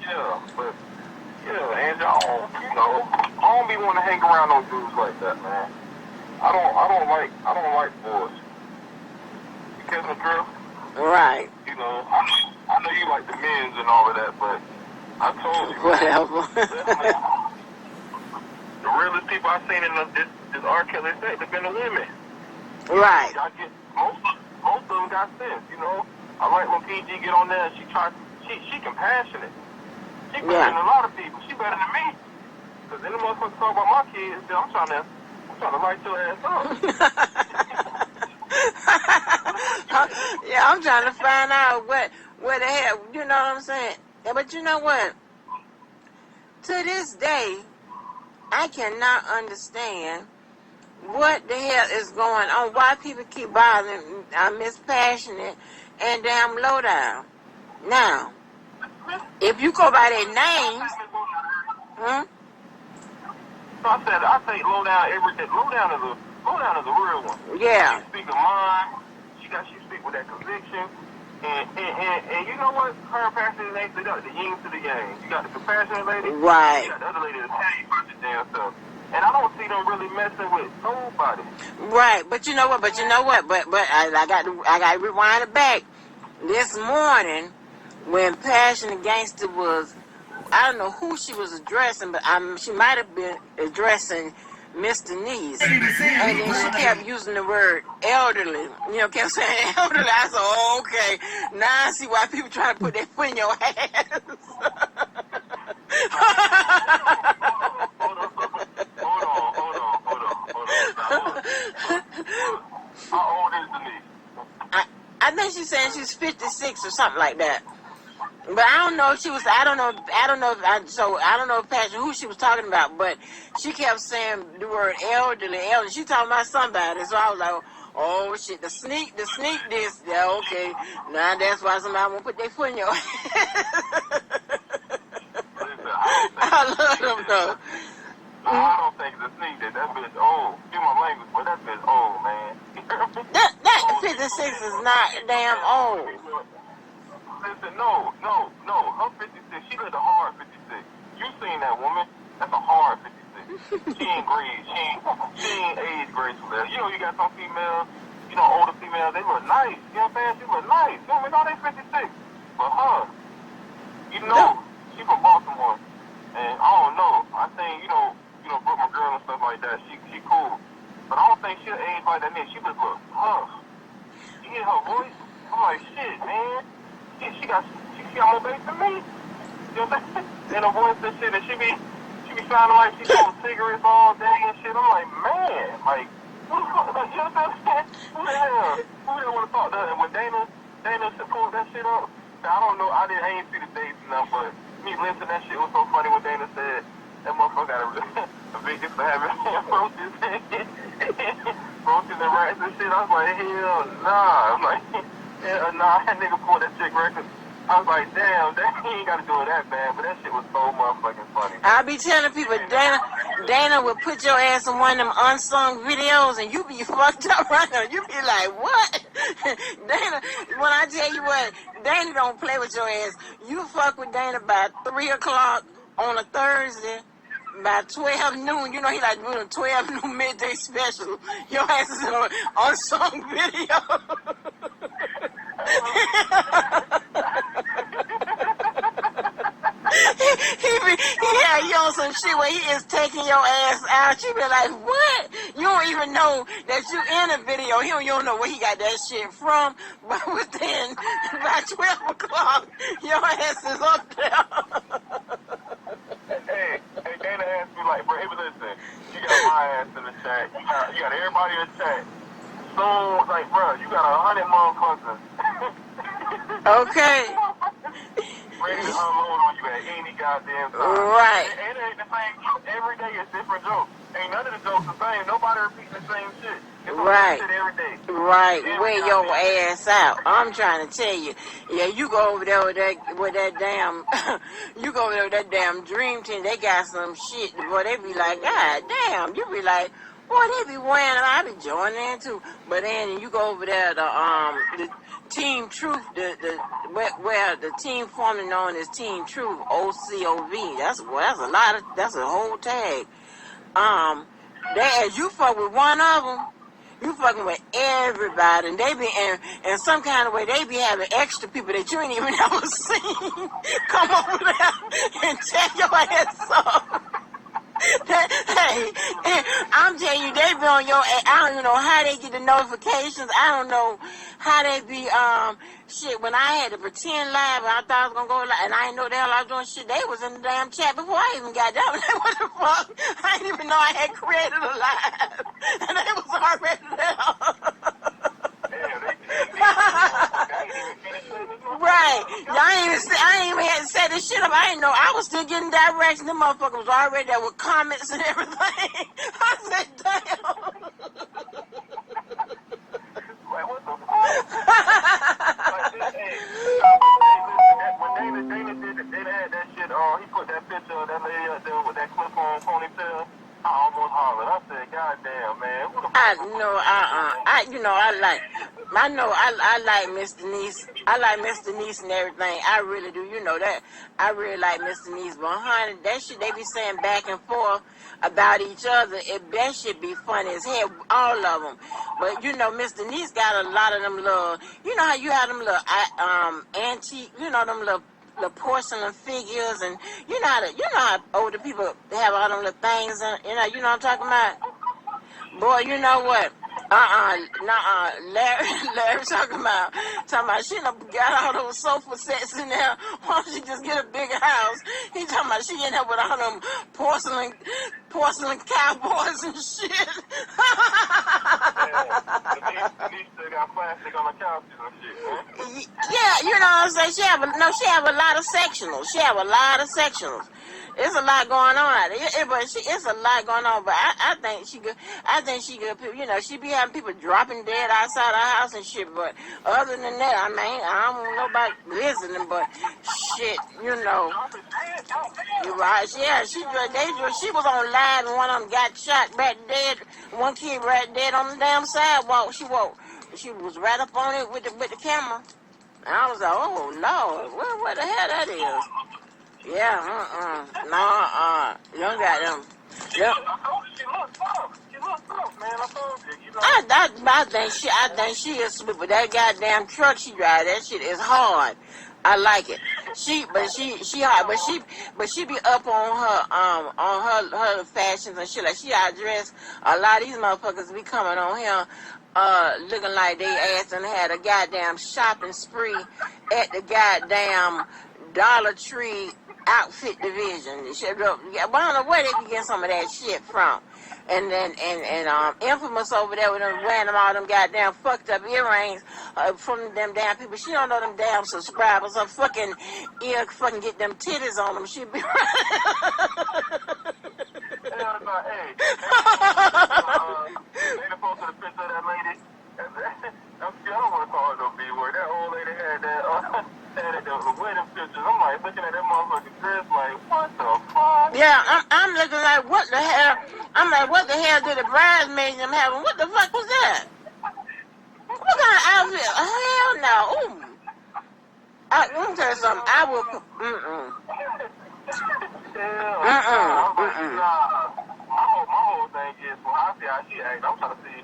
Yeah, but yeah, and I don't be want to hang around no dudes like that, man. I don't like boys. You catch my girl? Right. I know you like the men's and all of that, but I told you, whatever. the realest people I've seen in this R. Kelly set have been the women. Right. Most of them got sense, I like when PG get on there and she compassionate. She better than a lot of people. She better than me. Because then the motherfuckers talk about my kids, I'm trying to light your ass up. Yeah, I'm trying to find out what the hell, you know what I'm saying? But you know what? To this day, I cannot understand what the hell is going on. Why people keep bothering Miss Passionate and damn Lowdown. Now, if you go by their names, So I say Lowdown every day. Lowdown is a real one. Yeah. She speak her mind. She speak with that conviction. And you know what? Her and Passionate names, they got the yin to the yang. You got the compassionate lady. Right. You got the other lady that tell you about your damn stuff. And I don't see them really messing with nobody. Right, but you know what? But I got to rewind it back. This morning, when Passionate Gangster was, I don't know who she was addressing, but she might have been addressing Mr. Neese. And then she kept using the word elderly. Kept saying elderly. I said, oh, okay. Now I see why people try to put their foot in your ass. How old is Denise? I think she's saying she's 56 or something like that. But I don't know if she was. I don't know if Passion who she was talking about. But she kept saying the word elderly. She talking about somebody. So I was like, oh shit, the sneak this. Yeah, okay. Now that's why somebody won't put their foot in your ass. I love them though. I don't think it's a sneak that bitch old. Give my language, but that bitch old, man. that 56 is not damn old. Listen, no. Her 56, she lived a hard 56. You seen that woman? That's a hard 56. She ain't grade. She ain't age graceful. You got some females, older females, they look nice. You know what I'm saying? She look nice. You know, they 56. But her, she from Baltimore. And I don't know. I think, Brooke, my girl and stuff like that, she cool. But I don't think she'll age like that. She just look tough. You hear her voice? I'm like, shit, man. She got more bass than me. You know what I'm saying? And her voice and shit, and she be sounding like she doing cigarettes all day and shit. I'm like, man, like, who the fuck, you know what I'm saying? Who the hell want to talk to her? And when Dana pulled that shit up, I don't know, I ain't see the dates enough, but me listening to that shit was so funny when Dana said that motherfucker got a vision for having roaches and rats and shit. I was like, hell nah. I'm like, nah, that nigga pulled that chick record. I was like, damn, he ain't got to do it that bad, but that shit was so motherfucking funny. I be telling people, Dana would put your ass in one of them unsung videos, and you be fucked up right now. You be like, what? Dana, when I tell you what, Dana don't play with your ass. You fuck with Dana by 3 o'clock on a Thursday. By 12 noon, he like doing a 12 noon midday special. Your ass is on unsung video. he had you on some shit where he is taking your ass out. You be like, what? You don't even know that you in a video. You don't know where he got that shit from. But within by 12 o'clock, your ass is up there. Hey, Dana asked me like, bro, hey, but listen, you got my ass in the chat. You got everybody in the chat. So, like, bro, you got 100 motherfuckers. Okay. Ready to unload on you at any goddamn time. Right. It ain't the same. Every day is different jokes. Ain't none of the jokes the same. Nobody repeating the same shit. It's right. Shit every day. Right. Wear your ass out. I'm trying to tell you. Yeah, you go over there with that damn. You go over there with that damn Dream Team. They got some shit. Boy, they be like, God damn. You be like, boy, they be wearing them. I be joining in too. But then you go over there to Team Truth, where the team formerly known as Team Truth, OCOV. That's a whole tag. As you fuck with one of them, you fucking with everybody, and they be in some kind of way they be having extra people that you ain't even ever seen come over there and tear your ass up. Hey, I'm telling you, they be on your. I don't even know how they get the notifications. I don't know how they be. Shit. When I had to pretend live, I thought I was gonna go live, and I didn't know the hell I was doing shit. They was in the damn chat before I even got down. Like, what the fuck? I didn't even know I had created a live, and they was already there. Right. I ain't even had to set this shit up. I didn't know. I was still getting directions. The motherfucker was already there with comments and everything. I said, damn. Like, what the fuck? When Dana had that shit, he put that picture of that lady up there with that clip-on ponytail. I almost hollered. I said, God damn, man. What the fuck? I like Miss Denise. I like Miss Denise and everything. I really do. You know that. I really like Miss Denise. But honey, that shit they be saying back and forth about each other, that shit be funny as hell, all of them. But you know, Miss Denise got a lot of them little, you know how you have them little antique, you know, them little porcelain figures, and you know how older people have all them little things, and you know what I'm talking about. Boy, you know what? Larry talking about she done got all those sofa sets in there. Why don't she just get a bigger house? He talking about she in there with all them porcelain cowboys and shit. Denise still got plastic on the couches and shit, man. Yeah, you know what I'm saying? She have a lot of sectionals. It's a lot going on. It's a lot going on. But I think she good. You know, she be having people dropping dead outside her house and shit. But other than that, I mean, I don't know about visiting, but shit, you know. You're right. Yeah, she was on live and one of them got shot right dead. One kid right dead on the damn sidewalk. She was right up on it with the camera. And I was like, oh Lord, where the hell that is? Yeah, you don't got them. Yep. I think she is sweet, but that goddamn truck she drive, that shit is hard. I like it. She hard, but she be up on her fashions and shit. Like she outdressed a lot of these motherfuckers be coming on here. Looking like they ass and had a goddamn shopping spree at the goddamn Dollar Tree outfit division. I don't know where they can get some of that shit from. And then Infamous over there with them wearing them all them goddamn fucked up earrings from them damn people. She don't know them damn subscribers. Her fucking ear fucking get them titties on them. She be Hey, they posted a picture of that lady. I don't want to call it no B-word. That old lady had the wedding pictures. I'm like looking at that motherfucking dress like, what the fuck? Yeah, I'm looking like, what the hell? I'm like, what the hell did the bridesmaids them have? What the fuck was that? What kind of outfit? Hell no. Ooh. Let me tell you something. I will. My whole thing is, well, I see how she acts. I'm trying to see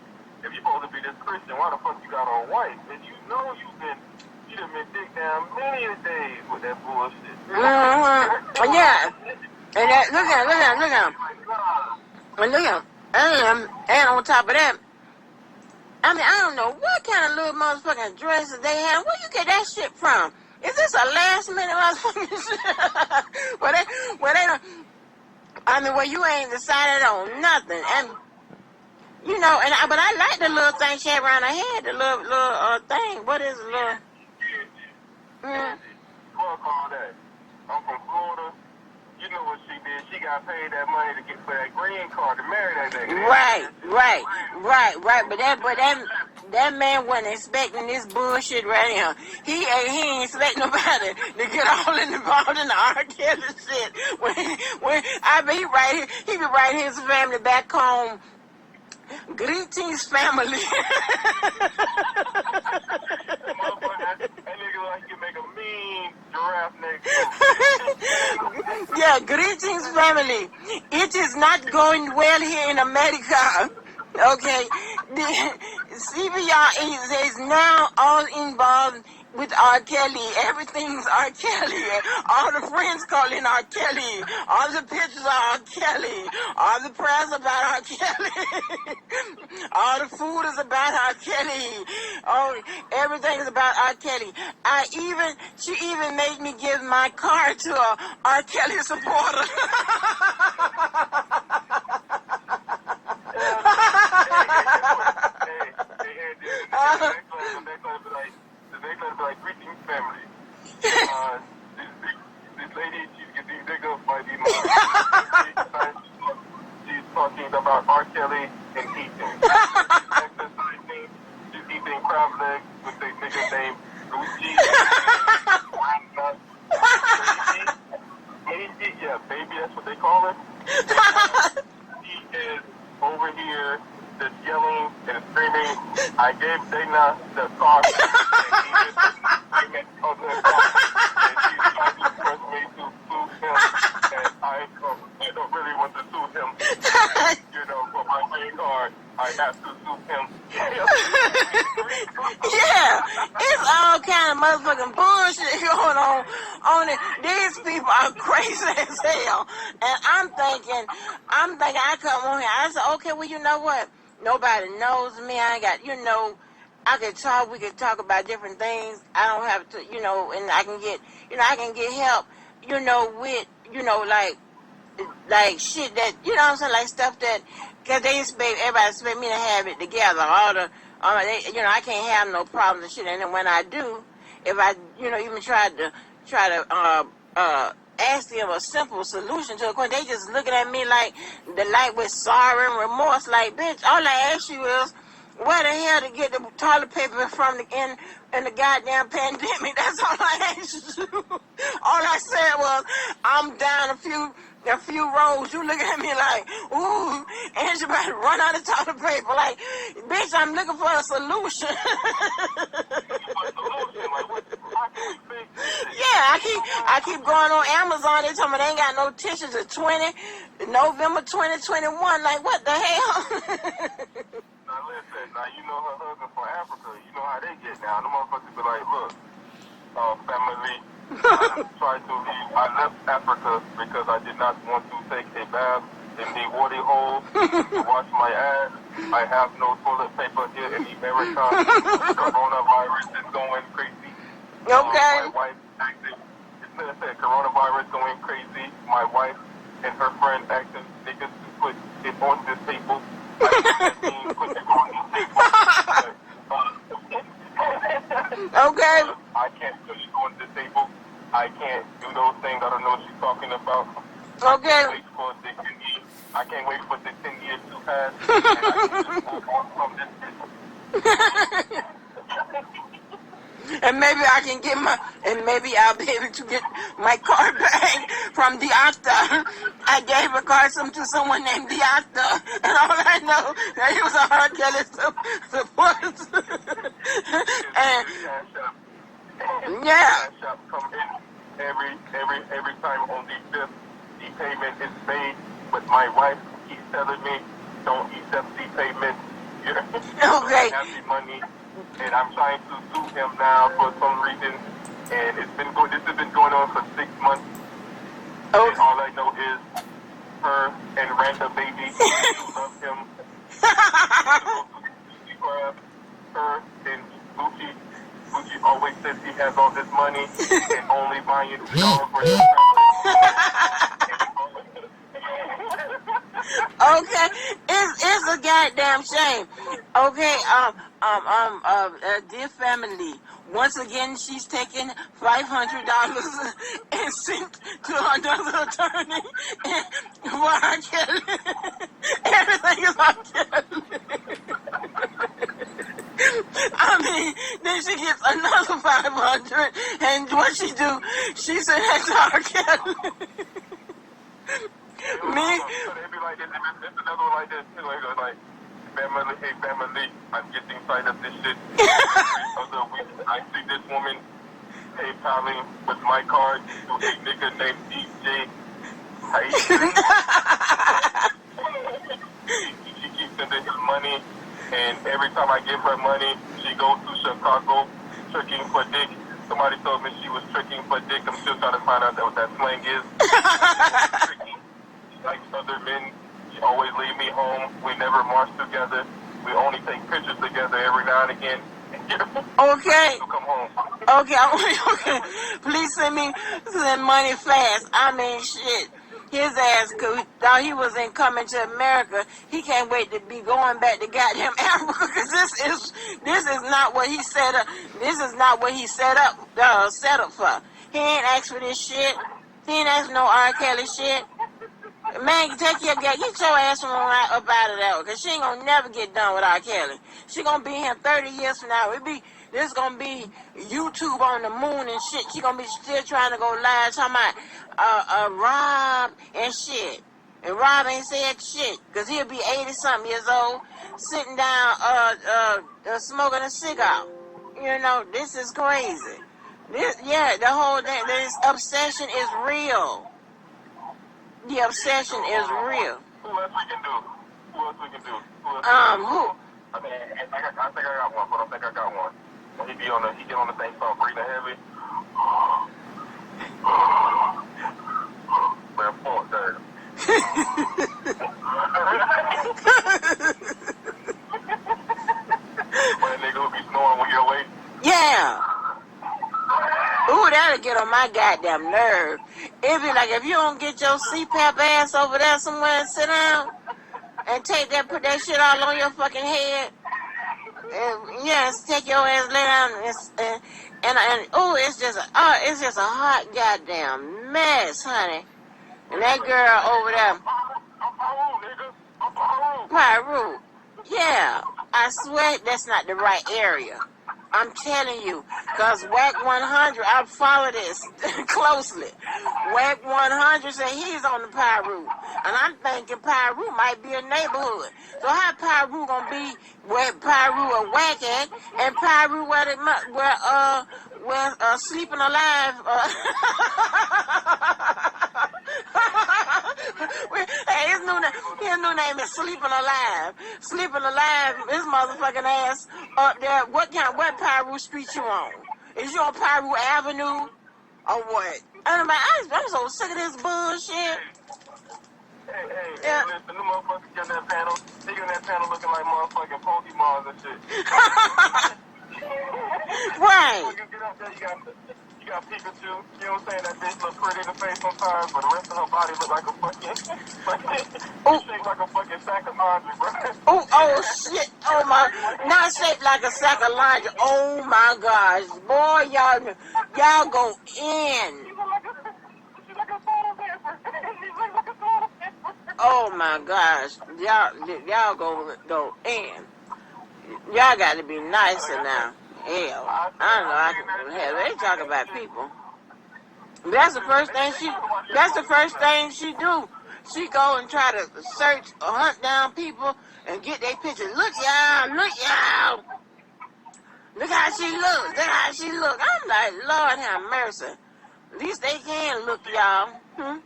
if you're supposed to be this Christian, why the fuck you got on white? And you know you done been dick down many a days with that bullshit. Yeah. And that, look at him. And look at him. And on top of that, I mean, I don't know what kind of little motherfucking dresses they have. Where you get that shit from? Is this a last minute motherfucking shit? Where they don't, I mean, where you ain't decided on nothing. And, you know, but I like the little thing she had around her head, the little thing. What is it, little? Fuck all that. I'm from Florida. You know what she did? She got paid that money to get for that green card to marry that nigga. Right. But that man wasn't expecting this bullshit right here. He ain't expecting nobody to get all involved in the R. Kelly shit. When I mean, he be writing his family back home Greetings, family. That nigga like you make a mean giraffe neck. Yeah, greetings, family. It is not going well here in America. Okay, the CBR is now all involved with R. Kelly. Everything's R. Kelly. All the friends calling R. Kelly. All the pictures are R. Kelly. All the prayers about R. Kelly. All the food is about R. Kelly. Oh, everything is about R. Kelly. She even made me give my card to a R. Kelly supporter. They gonna be like greetings, family. This lady, she's getting bigger by the month. She's talking about R. Kelly and eating. Exercising, she's eating crab legs with a nigga named Lucy. Baby, yeah, baby, that's what they call it. She is over here just yelling and screaming. I gave Dana the car, and he just other car, and she's trying to press me to sue him, and I don't really want to sue him. You know, for my green card, I have to sue him. Yeah, it's all kind of motherfucking bullshit going on it. These people are crazy as hell. And I'm thinking, I come on here, I said, okay, well, you know what? Nobody knows me. I ain't got, I could talk, we could talk about different things. I don't have to, and I can get help, with, like shit that, what I'm saying, like stuff that, because everybody expect me to have it together. I can't have no problems and shit. And then when I do, if I, even try to ask them a simple solution to a question, they just looking at me like with sorrow and remorse. Like, bitch, all I ask you is, where the hell to get the toilet paper from in the goddamn pandemic? That's all I asked you. All I said was, I'm down a few rows. You looking at me like, ooh, and you about to run out of toilet paper. Like, bitch, I'm looking for a solution. Yeah, I keep going on Amazon. They tell me they ain't got no tissues to November 2021. Like, what the hell? Now listen, you know her husband from Africa. You know how they get down. The motherfuckers be like, look, family, I left Africa because I did not want to take a bath in the water hole to wash my ass. I have no toilet paper here in America. Coronavirus is going crazy. Okay. My wife acted, it said coronavirus going crazy. My wife and her friend acting niggas to put it on this table. Put it on this table. Okay. I can't put it on the table. I can't do those things. I don't know what she's talking about. Okay. I can't wait for the 10 years to pass. And I can just move on from this. And maybe I'll be able to get my card back from the actor. I gave a card to someone named the actor, and all I know that he was a R. Kelly supporter. And yeah. Come in every time on the 5th, the payment is made. But my wife keeps telling me, don't accept the payment. Okay. I have the money. And I'm trying to sue him now for some reason, and this has been going on for 6 months. Oh. And all I know is her and Randa Baby love him. Her and Gucci always says he has all this money and only buying $2 for his Okay, it's a goddamn shame. Okay, dear family, once again she's taking $500 and sent to another attorney for R. Kelly. Everything is R. Kelly. I mean, then she gets another 500, and what she do? She said that's R. Kelly. Me? It'd be like, it's another one like this too. Like, family, I'm getting tired of this shit. Other week, I see this woman PayPaling with my card to a nigga named DJ. She keeps sending him money, and every time I give her money, she goes to Chicago tricking for dick. Somebody told me she was tricking for dick. I'm still trying to find out what that slang is. She likes other men. She always leave me home. We never march together. We only take pictures together every now and again. Okay. Come home. Okay. Please send money fast. I mean, shit. His ass thought he was in Coming to America. He can't wait to be going back to goddamn Africa because this is not what he set up. This is not what he set up for. He ain't asked for this shit. He ain't asked for no R. Kelly shit. Man, get your ass from up out of there, because she ain't gonna never get done with R. Kelly. She gonna be here 30 years from now. This gonna be YouTube on the moon and shit. She gonna be still trying to go live talking about Rob and shit. And Rob ain't said shit, because he'll be 80-something years old, sitting down smoking a cigar. You know, this is crazy. The whole thing, this obsession is real. The obsession is real. Who else we can do? Who? Who? I mean, I think I got one, but I think I got one. He get on the thing, start breathing heavy. Man, fuck that. When a nigga who be snoring when you're awake. Yeah. Ooh, that'll get on my goddamn nerve. It'd be like, if you don't get your CPAP ass over there somewhere and sit down and put that shit all on your fucking head. And, yes, take your ass, lay down, and it's just a hot goddamn mess, honey. And that girl over there, Pyru, yeah, I swear that's not the right area. I'm telling you, because WAC 100, I follow this closely. WAC 100 said he's on the Pyru. And I'm thinking Pyru might be a neighborhood. So how Pyru gonna be where Pyru or WAC at, and Pyru where Sleeping Alive, hey, his new name is Sleeping Alive. Sleeping Alive, his motherfucking ass up there. What Pyru street you on? Is you on Pyru Avenue or what? And I'm so sick of this bullshit. Hey, listen, the motherfuckers get that panel. They get that panel looking like motherfucking Pokemon and shit. Right. You get up there, you got Pikachu. You know what I'm saying? That bitch look pretty in the face sometimes, but the rest of her body look like a fucking shaped like a fucking sack of laundry, bro. Oh shit. Oh my, not shaped like a sack of laundry. Oh my gosh. Boy, y'all go in. Oh my gosh. Y'all go in. Y'all got to be nicer now. Hell, I don't know. Hell, they talk about people. That's the first thing she do. She go and try to search or hunt down people and get their pictures. Look y'all. Look how she look. I'm like, Lord have mercy. At least they can look, y'all. Listen,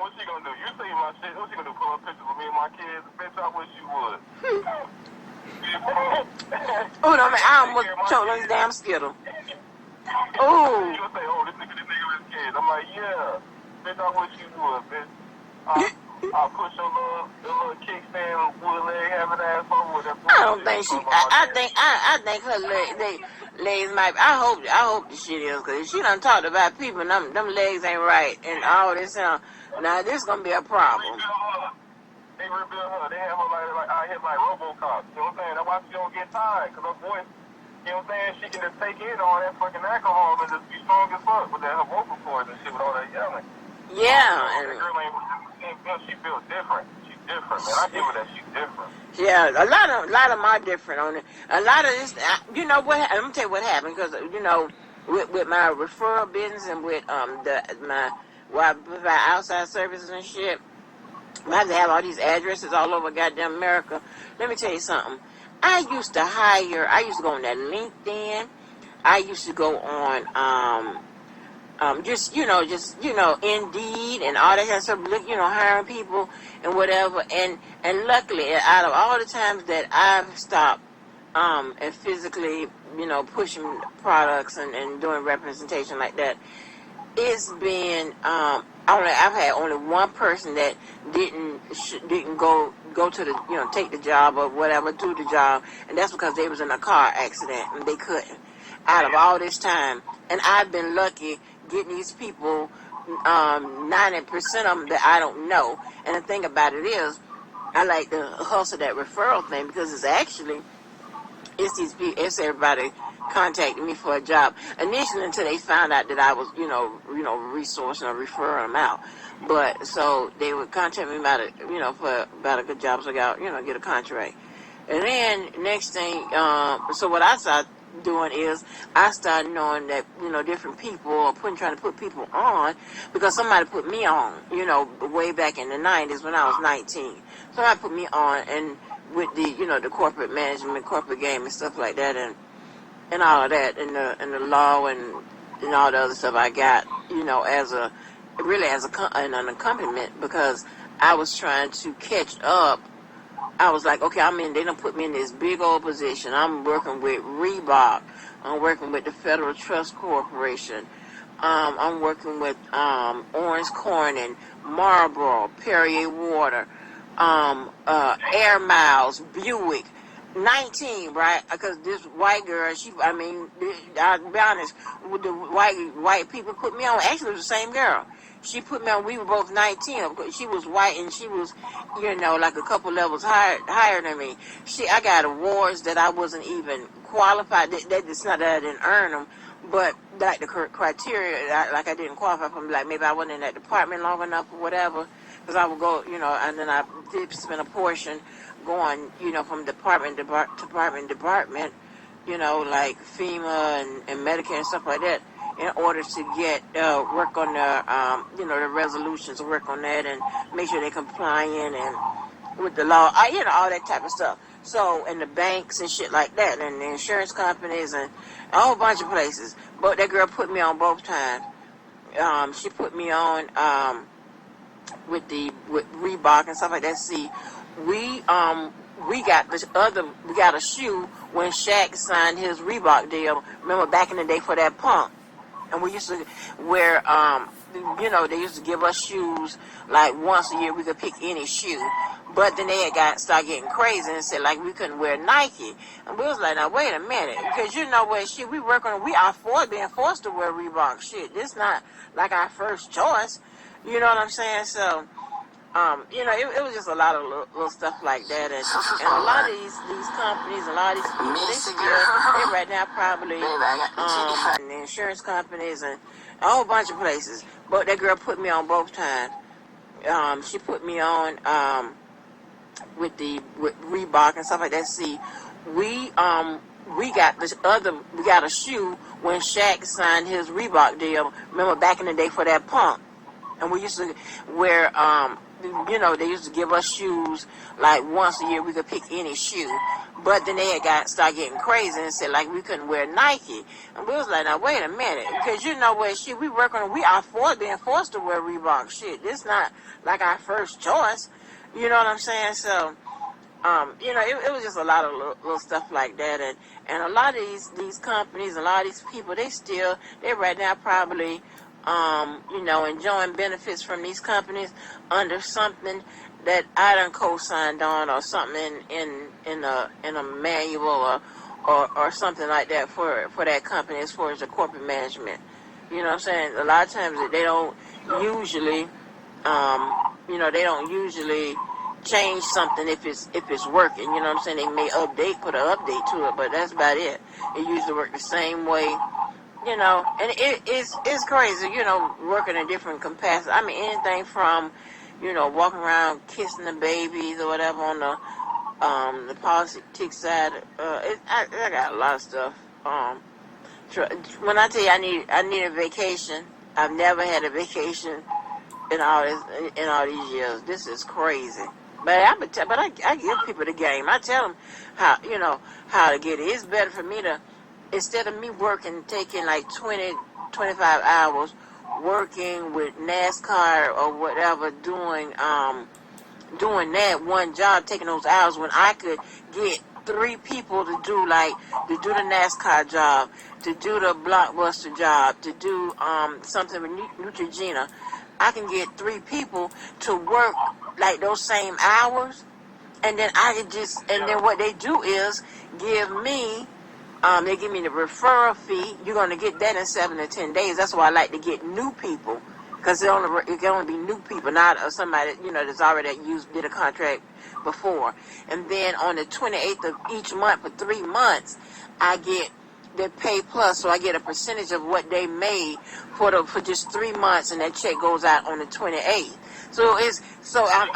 what she gonna do? You see my shit. What she gonna do? Pull up pictures of me and my kids? Bitch, I wish you would. Oh no, man! I almost choked on this damn Skittle. Oh. You gonna say, oh, this nigga with his kids? I'm like, yeah, bitch, I wish you would, bitch. I'll push your little kickstand wood leg having ass over with that. I don't think she. I think her legs might. I hope the shit is, because if she done talked about people and them legs ain't right and all this. Now this gonna be a problem. They rebuild her. They have her like out here like RoboCop. You know what I'm saying? That's why she don't get tired. Because her voice, you know what I'm saying? She can just take in all that fucking alcohol and just be strong as fuck with her vocal cords and shit with all that yelling. Yeah. The girl she feels different. She's different, man. I give her that she's different. Yeah, a lot of them are different on it. A lot of this, you know what? Let me tell you what happened. Because you know, with my referral business and with my outside services and shit. I have to have all these addresses all over goddamn America. Let me tell you something. I used to go on that LinkedIn. I used to go on, just Indeed and all that kind of stuff, hiring people and whatever. And luckily, out of all the times that I've stopped, and physically, pushing products and doing representation like that, it's been, I've had only one person that didn't go to the, take the job or whatever, do the job, and that's because they was in a car accident and they couldn't. Out of all this time, and I've been lucky getting these people, 90% of them that I don't know. And the thing about it is, I like to hustle that referral thing because it's everybody contacting me for a job. Initially, until they found out that I was, resourcing or referring them out. But so they would contact me about it, for about a good job, so I got, get a contract. And then next thing, so what I started doing is I started knowing that, different people are trying to put people on because somebody put me on, way back in the 90s when I was 19. Somebody put me on and with the, the corporate management, corporate game and stuff like that and all of that and the law and all the other stuff I got, as an accompaniment because I was trying to catch up. I was like, okay, they done put me in this big old position. I'm working with Reebok. I'm working with the Federal Trust Corporation. I'm working with Orange Corning, Marlboro, Perrier Water, Air Miles, Buick. 19, right? Because this white girl, I'll be honest, with the white people put me on. Actually, it was the same girl. She put me on. We were both 19. She was white, and she was, like a couple levels higher than me. I got awards that I wasn't even qualified. It's not that I didn't earn them, but like the criteria, I didn't qualify for them. Like maybe I wasn't in that department long enough or whatever. Because I would go, and then I did spend a portion going, from department to department, like FEMA and Medicare and stuff like that, in order to get work on the resolutions, work on that, and make sure they're compliant and with the law, all that type of stuff. So, and the banks and shit like that, and the insurance companies and a whole bunch of places. But that girl put me on both times. She put me on with Reebok and stuff like that. See, we got a shoe when Shaq signed his Reebok deal. Remember back in the day for that pump, and we used to wear they used to give us shoes like once a year. We could pick any shoe, but then they started getting crazy and said like we couldn't wear Nike, and we was like, now wait a minute, because shit, we are being forced to wear Reebok. Shit, this not like our first choice. You know what I'm saying? So. It was just a lot of little stuff like that, and a lot of these companies, a lot of these people, they right now probably and the insurance companies and a whole bunch of places. But that girl put me on both times. She put me on with Reebok and stuff like that. See, we got a shoe when Shaq signed his Reebok deal. Remember back in the day for that pump, and we used to wear they used to give us shoes like once a year. We could pick any shoe, but then they started getting crazy and said like we couldn't wear Nike, and we was like, now wait a minute, because shit, we are being forced to wear Reebok. Shit, this not like our first choice. You know what I'm saying? So, it was just a lot of little stuff like that, and a lot of these companies, a lot of these people, they right now probably. Enjoying benefits from these companies under something that I done co-signed on, or something in a manual or something like that for that company as far as the corporate management. You know what I'm saying? A lot of times they don't usually change something if it's working. You know what I'm saying? They may put an update to it, but that's about it. It usually works the same way. And it's crazy, working in different capacities. I mean, anything from, walking around kissing the babies or whatever on the politics side. I got a lot of stuff. When I tell you I need a vacation, I've never had a vacation in all these years. This is crazy. But I give people the game. I tell them how to get it. It's better for me to, instead of me working, taking like 20, 25 hours working with NASCAR or whatever, doing that one job, taking those hours, when I could get 3 people to do the NASCAR job, to do the Blockbuster job, to do something with Neutrogena. I can get 3 people to work like those same hours, and then what they do is give me, they give me the referral fee. You're going to get that in 7 to 10 days. That's why I like to get new people, because it can only be new people, not somebody that's already did a contract before. And then on the 28th of each month for 3 months, I get their pay plus, so I get a percentage of what they made for just 3 months, and that check goes out on the 28th.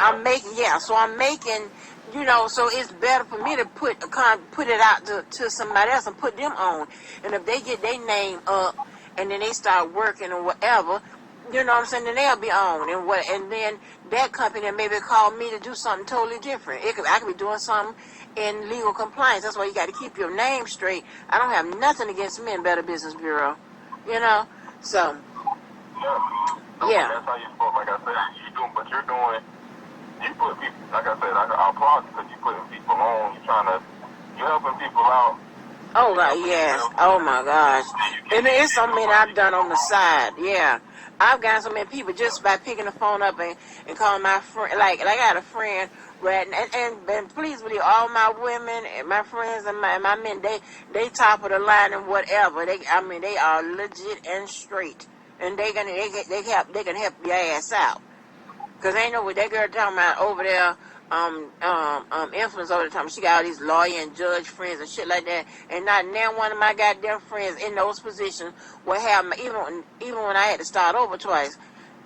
I'm making. So it's better for me to put it out to somebody else and put them on. And if they get their name up and then they start working or whatever, you know what I'm saying, then they'll be on. And then that company maybe call me to do something totally different. I could be doing something in legal compliance. That's why you got to keep your name straight. I don't have nothing against me in Better Business Bureau, So, yeah. That's how you supposed, like I said, you put people, like I said, I applaud you because you putting people on, you're helping people out. Oh, yes. Oh, my gosh. And it's so many I've done on the side, yeah. I've got so many people just by picking the phone up and calling my friend. Like I got a friend, right, and please believe all my women and my friends and my men, they top of the line and whatever. They are legit and straight, and they can help your ass out. Cause ain't know what that girl talking about over there, influence over the time. She got all these lawyer and judge friends and shit like that, and not now one of my goddamn friends in those positions will have even when I had to start over twice,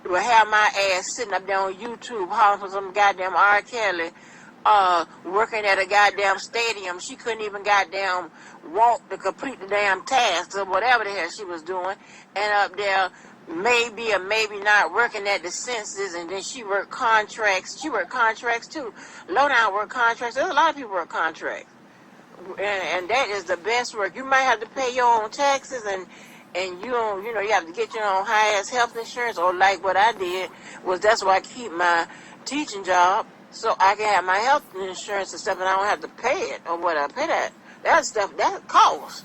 will have my ass sitting up there on YouTube hollering for some goddamn R. Kelly, working at a goddamn stadium. She couldn't even goddamn walk to complete the damn task or whatever the hell she was doing, and up there maybe or maybe not working at the census, and then she worked contracts. She worked contracts too. Low down work contracts. There's a lot of people work contracts, and that is the best work. You might have to pay your own taxes, and you have to get your own high ass health insurance. Or like what I did was, that's why I keep my teaching job, so I can have my health insurance and stuff, and I don't have to pay it or whatever. Pay that stuff that costs.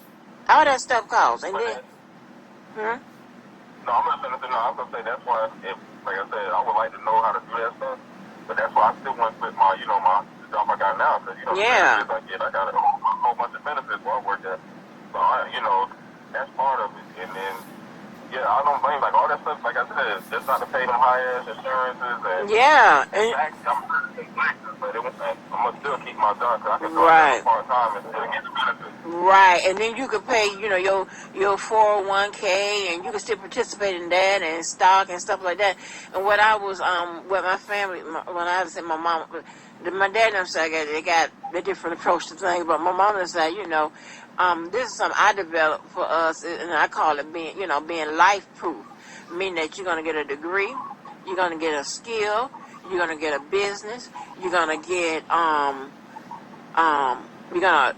All that stuff costs, and then. No, I'm not saying nothing. No, I was gonna say that's why, like I said, I would like to know how to do that stuff. But that's why I still want to quit my job I got now, because yeah. I got a whole bunch of benefits where I work at. So that's part of it. And then I don't blame all that stuff. Like I said, just not to pay them high ass insurances and but I'm gonna still keep my job because I can do it part time and still get the benefits. Right, and then you could pay, your 401k, and you could still participate in that and stock and stuff like that. And what I was, with my family, when I was in my mom, my dad and them side, they got a different approach to things, but my mom said, this is something I developed for us, and I call it being life proof, meaning that you're going to get a degree, you're going to get a skill, you're going to get a business, you're going to get, you're going to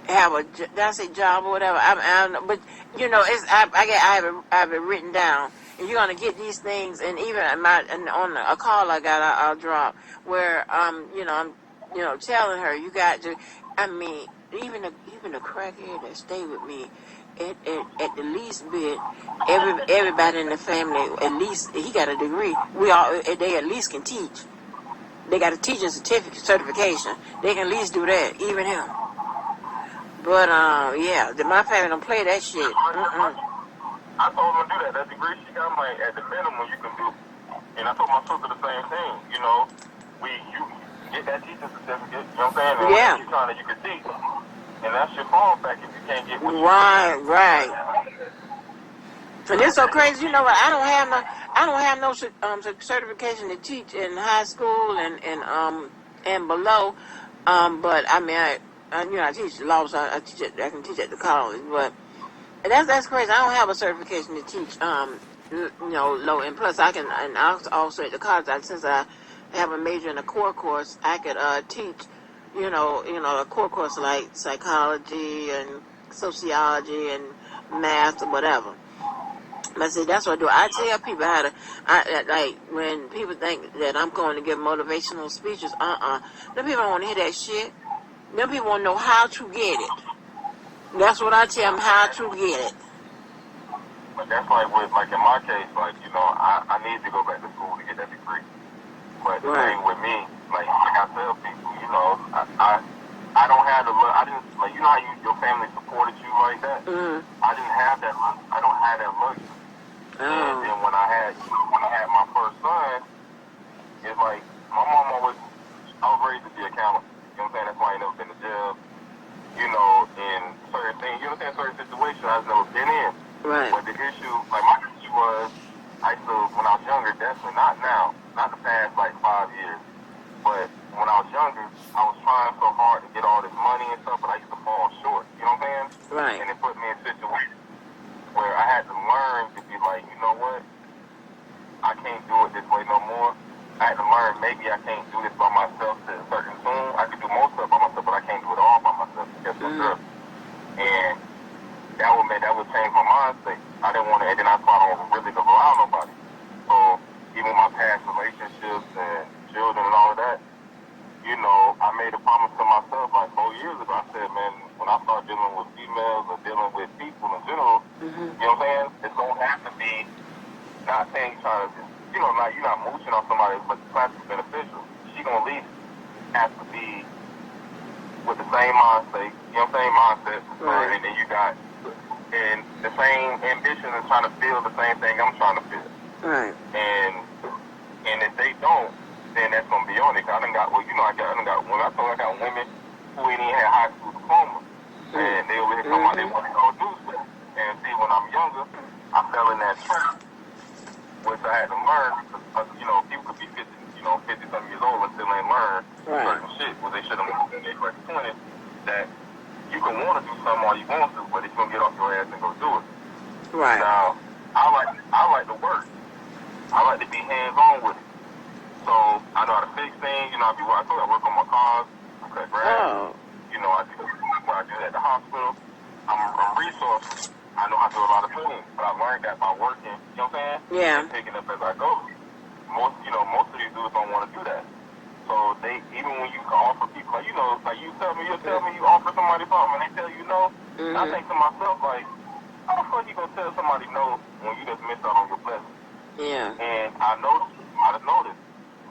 have did I say job or whatever? I don't know, but I have it written down, and you're gonna get these things, and even on a call I got, I'll drop where I'm telling her you got to. I mean, even the crackhead that stayed with me, at the least bit, everybody in the family, at least he got a degree. They at least can teach. They got a teaching certification. They can at least do that. Even him. But, my family don't play that shit. I told him to do that. That degree she got, at the minimum you can do. And I told my sister the same thing. You get that teaching certificate, you know what I'm saying? And when you're trying to, you can teach. And that's your fallback if you can't get what you Right. And it's so crazy. You know what? I don't have no certification to teach in high school and below. But I mean, I teach law, so I can teach at the college. But that's crazy. I don't have a certification to teach low. And plus, and also at the college, since I have a major in a core course, I could teach, a core course like psychology and sociology and math or whatever. But see, that's what I do. I tell people how to, like, when people think that I'm going to give motivational speeches, them people don't want to hear that shit. Them people want to know how to get it. That's what I tell them, how to get it. But that's like in my case, I need to go back to school to get that degree. But the thing with me, like I tell people, I don't have the I didn't, like, you know how your family supported you like that? Mm-hmm. I didn't have that. I don't have that luxury. Oh. And then when I had my first son, it's like my mom always, I was raised to be accountable. You know what I'm saying? That's why I ain't never been to jail. In certain things, you know what I'm saying? Certain situations I've never been in. Right. But the issue, like my issue was, when I was younger, definitely not now, not the past like 5 years, but when I was younger, I was trying so hard to get all this money and stuff, but I used to fall short. You know what I'm saying? Right. And it put me in situations where I had to learn to be like, you know what? I can't do it this way no more. I had to learn maybe I can't do this by myself to a certain tune. I could do most of it by myself, but I can't do it all by myself. And that would change my mindset. I didn't want to, and then I thought I don't really go around nobody. So even my past relationships and children and all of that, I made a promise to myself like 4 years ago. I said, man, when I start dealing with females or dealing with people in general, you know what I'm saying? It's gonna have to be, not saying trying to, you're not mooching on somebody, but it's trying to be beneficial. She gonna at least have to be with the same mindset, mindset, right. And then you got and the same ambition and trying to feel the same thing I'm trying to feel. Right. And if they don't, then that's gonna be on it. I done got women. I got women who ain't even had high school diploma, and they over here talking about they want to go do stuff. And see, when I'm younger, I fell in that trap, which I had to learn because people could be 50-something years old and still ain't learned certain shit. Well, they should have learned when they first 20 that you can want to do something all you want to, but if you don't get off your ass and go do it. Right. Now, I like to work. I like to be hands-on with it. So I know how to fix things. I work on my cars. I cut grass. Oh. I do what I do at the hospital. I'm resourceful. I know how to do a lot of things, but I learned that by working. You know what I'm saying? Yeah. And picking up as I go. Most of these dudes don't want to do that. So even when you offer people, you'll tell me you offer somebody something and they tell you no. I think to myself, like, how the fuck you gonna tell somebody no when you just missed out on your blessing? Yeah. And I just noticed,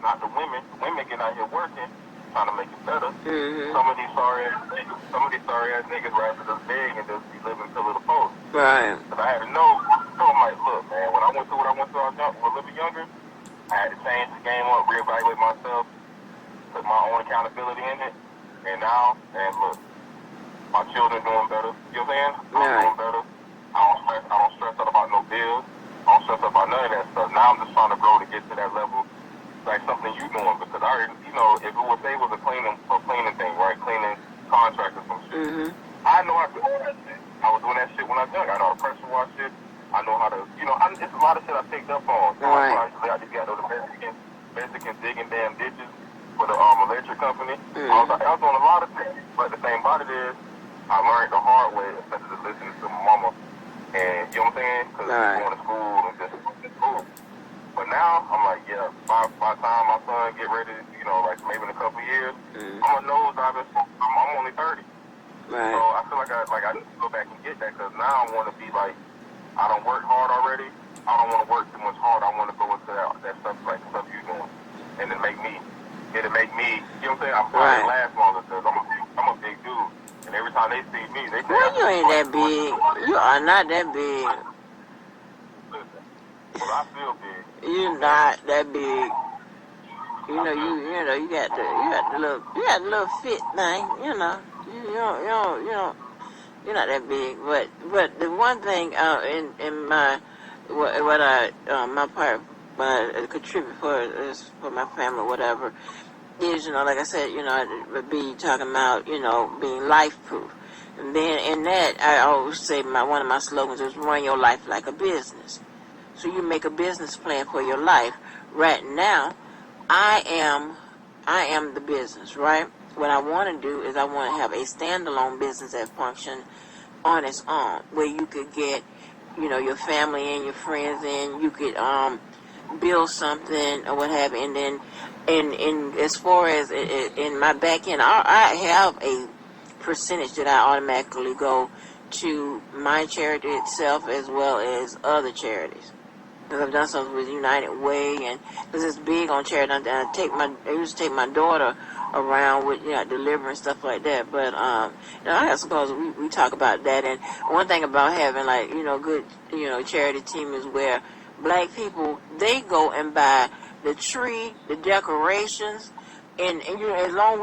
not the women get out here working, trying to make it better. Some of these sorry ass niggas rather just beg and just be living to little post. Right. Because I had to know, I'm like, look, man, when I went through what I went through, I was a little bit younger. I had to change the game up, reevaluate myself, put my own accountability in it. And now, look, my children doing better. You know what I'm saying? I'm doing better. I don't stress out about no bills. I don't stress out about none of that stuff. Now I'm just trying to grow to get to that level, like something you doing. Because I already, if it was a cleaning thing, right? Cleaning contract or some shit. I know I could do that shit. I was doing that shit when I was young. I know how to pressure wash shit. I know how to, it's a lot of shit I picked up on. Right. I just got to the Mexicans digging damn ditches for the electric company. I was doing a lot of things. But the thing about it is, I learned the hard way instead of just listening to my mama. And you know what I'm saying? Because going to school and just school. But now, I'm like, yeah, by the time my son get ready, like maybe in a couple of years, I'm a nosedive. I'm only 30. Right. So I feel like I need to go back and get that because now I want to be like, I don't work hard already. I don't want to work too much hard. I want to go into that stuff like the stuff you doing. And it'll make me, you know what I'm saying? I'm probably last longer because I'm a big dude. And every time they see me, they say, well, you ain't that big. You are not that big. Listen, well, I feel big. You're not that big. You got the little fit thing. You don't. You're not that big. But the one thing in my what I my part what I contribute for is for my family, whatever. Is, like I said, it would be talking about, being life-proof. And then in that, I always say one of my slogans is run your life like a business. So you make a business plan for your life. Right now, I am the business, right? What I want to do is I want to have a standalone business that function on its own, where you could get, your family and your friends in. You could build something or what have you, and then, and as far as in my back end, I have a percentage that I automatically go to my charity itself as well as other charities. Because I've done something with United Way, and because it's big on charity, I used to take my daughter around with delivering stuff like that. But I suppose we talk about that. And one thing about having good charity team is where black people, they go and buy the tree, the decorations, and as long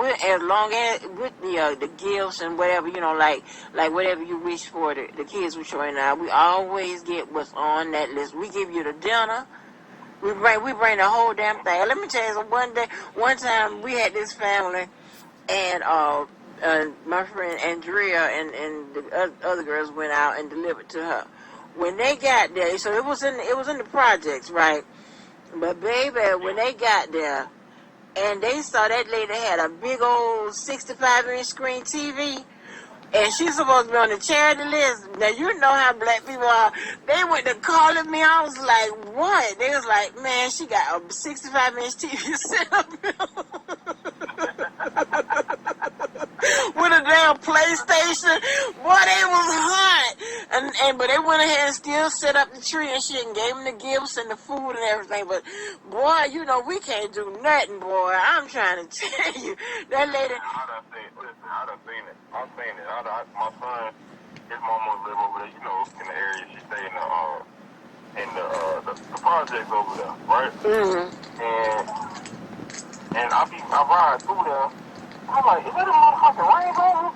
as with the gifts and whatever, like whatever you wish for the kids we showing out, we always get what's on that list. We give you the dinner. We bring the whole damn thing. Let me tell you, one time we had this family, and my friend Andrea and the other girls went out and delivered to her. When they got there, so it was in the projects, right? But baby, when they got there, and they saw that lady had a big old 65-inch screen TV, and she's supposed to be on the charity list. Now, you know how black people are. They went to calling me. I was like, what? They was like, man, she got a 65-inch TV set up with a damn PlayStation. Boy, they was hot. But they went ahead and still set up the tree and shit and gave them the gifts and the food and everything. But, boy, we can't do nothing, boy. I'm trying to tell you. That lady... I done seen it. I've seen it. My son, his mama live over there, in the area. She stay in the projects over there, right? Mm-hmm. And I ride through there. I'm like, is that a motherfucking rainbow?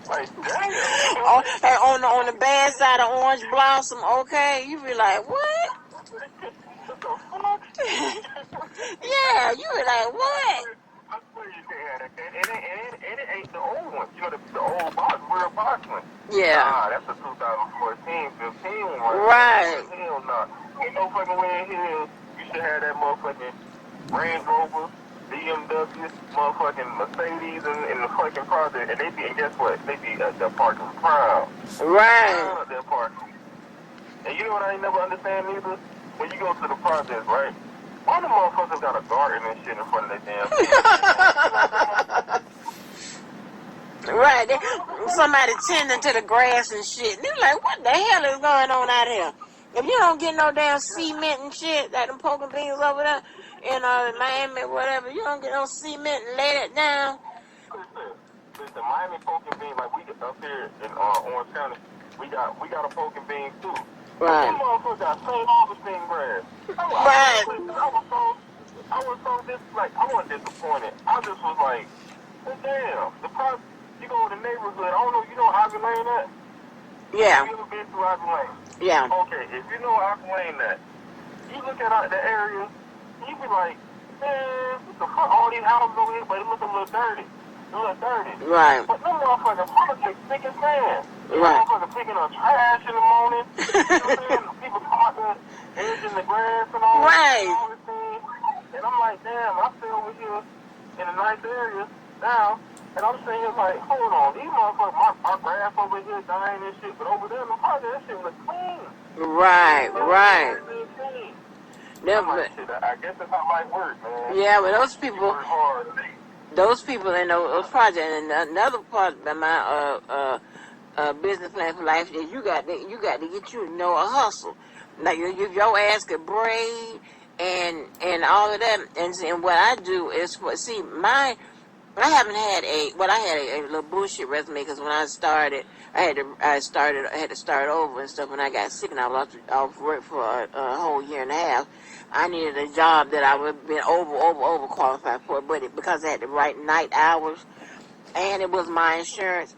Like, damn. On the bad side of Orange Blossom, okay? You be like, what? What the fuck? Yeah, you be like, what? I swear you can't have that. And it ain't the old one. The old box, real box one. Yeah. That's a 2014, 15 one. Right. Hell no. Ain't no fucking way in here you should have that motherfucking Range Rover, BMW, motherfucking Mercedes in the fucking project. And guess what? They be at their parking proud. Right. Proud of their parking. And you know what I ain't never understand either? When you go to the project, right? Why the motherfuckers got a garden and shit in front of their damn Right. Somebody tending to the grass and shit. And they're like, what the hell is going on out here? If you don't get no damn cement and shit, like them poking beans over there in Miami or whatever, you don't get no cement and lay it down. Listen, Miami poking beans, like we up here in Orange County, we got a poking beans too. Right. That motherfucker got St. Augustine grass. Right. I wasn't disappointed. I just was like, well, damn, you go to the neighborhood, I don't know, you know Ivy Lane at? Yeah. You ever been to Ivy Lane? Yeah. Okay, if you know Ivy Lane at, you look at the area, you be like, man, what the fuck, all these houses over here, but it look a little dirty. Right. But them motherfuckers politics thick as man. Right. Motherfuckers picking up trash in the morning. You know what I'm saying? People parking, edging the grass and all Right. all this thing. And I'm like, damn, I stay over here in a nice area now. And I'm sitting here like, hold on, these motherfuckers, my grass over here dying and shit, but over there in the park, that shit was clean. Right. Like, shit, I guess that's how life works, man. Yeah, but those people... Work hard. Those people in those projects, and another part of my business plan for life is you got to get a hustle. Like your ass could braid and all of that. And what I do is I had a little bullshit resume because when I started, I had to start over and stuff. When I got sick and I was off work for a whole year and a half, I needed a job that I would have been over qualified for, but because I had the right night hours and it was my insurance.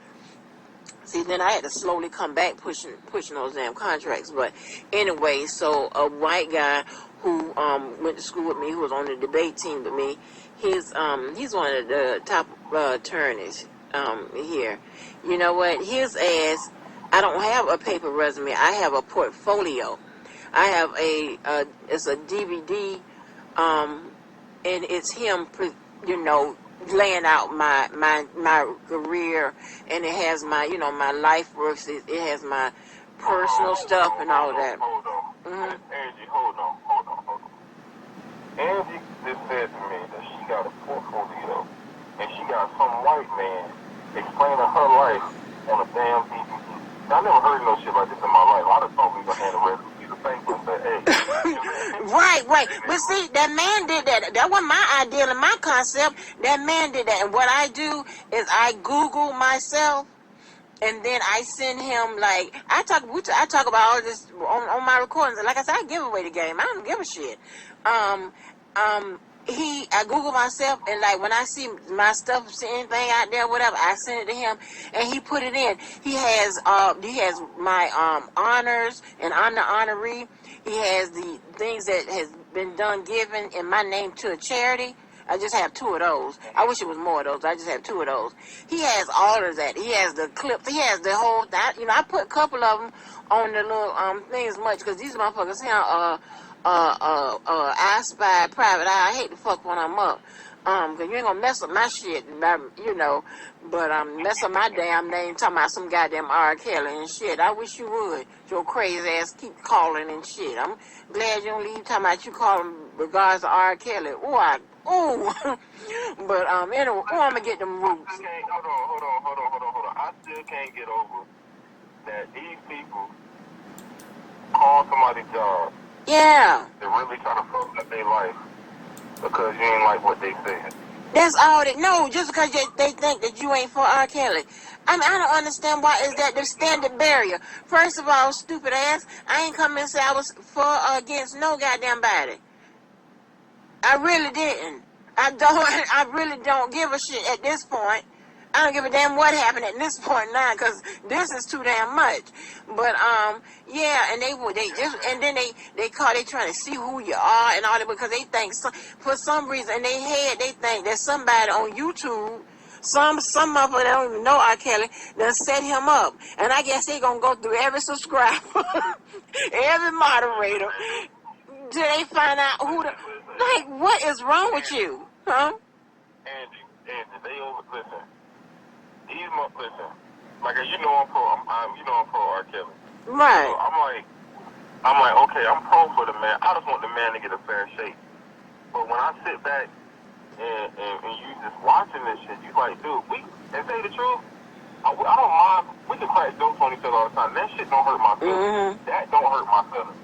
See, then I had to slowly come back pushing those damn contracts. But anyway, so a white guy who went to school with me, who was on the debate team with me, he's one of the top attorneys here. You know what? His ass, I don't have a paper resume. I have a portfolio. I have it's a DVD, and it's him, laying out my career, and it has my, my life works. It has my personal stuff and all that. Hold on. Mm-hmm. Angie, hold on. Angie just said to me that she got a portfolio, and she got some white man explaining her life on a damn DVD. Now, I never heard no shit like this in my life. I just thought we were going to hand a piece of paper and say, hey. Right. But see, that man did that. That wasn't my idea and my concept. That man did that. And what I do is I Google myself, and then I send him, like, I talk about all this on my recordings. And like I said, I give away the game. I don't give a shit. I Google myself, and like when I see my stuff, see anything out there, whatever, I send it to him, and he put it in. He has my honors, and I'm the honoree. He has the things that has been done given in my name to a charity. I just have 2 of those. I wish it was more of those. I just have 2 of those. He has all of that. He has the clips. He has the whole thing. I put a couple of them on the little things much, because these motherfuckers here I Spy, Private Eye. I hate to fuck when I'm up. Cause you ain't gonna mess up my shit, but mess up my damn name talking about some goddamn R. Kelly and shit. I wish you would. Your crazy ass keep calling and shit. I'm glad you don't leave talking about you calling regards to R. Kelly. But anyway, I'm gonna get them roots. Hold on. I still can't get over that these people call somebody's job. Yeah. They're really trying to fuck up their life because you ain't like what they said. That's all they know, just because they think that you ain't for R. Kelly. I don't understand why is that the standard barrier. First of all, stupid ass, I ain't come and say I was for or against no goddamn body. I really didn't. I really don't give a shit at this point. I don't give a damn what happened at this point now, because this is too damn much. But yeah, and they trying to see who you are and all that, because they think for some reason in their head they think that somebody on YouTube, some motherfucker that don't even know R. Kelly, done set him up, and I guess they gonna go through every subscriber, every moderator, till they find out who what is wrong with you, huh? Angie, listen. Listen, like I'm pro R. Kelly. Right. So I'm like, okay, I'm pro for the man. I just want the man to get a fair shake. But when I sit back and you just watching this shit, you like, dude, and say the truth, I don't mind. We can crack jokes on each other all the time. That shit don't hurt my feelings. Mm-hmm. That don't hurt my feelings.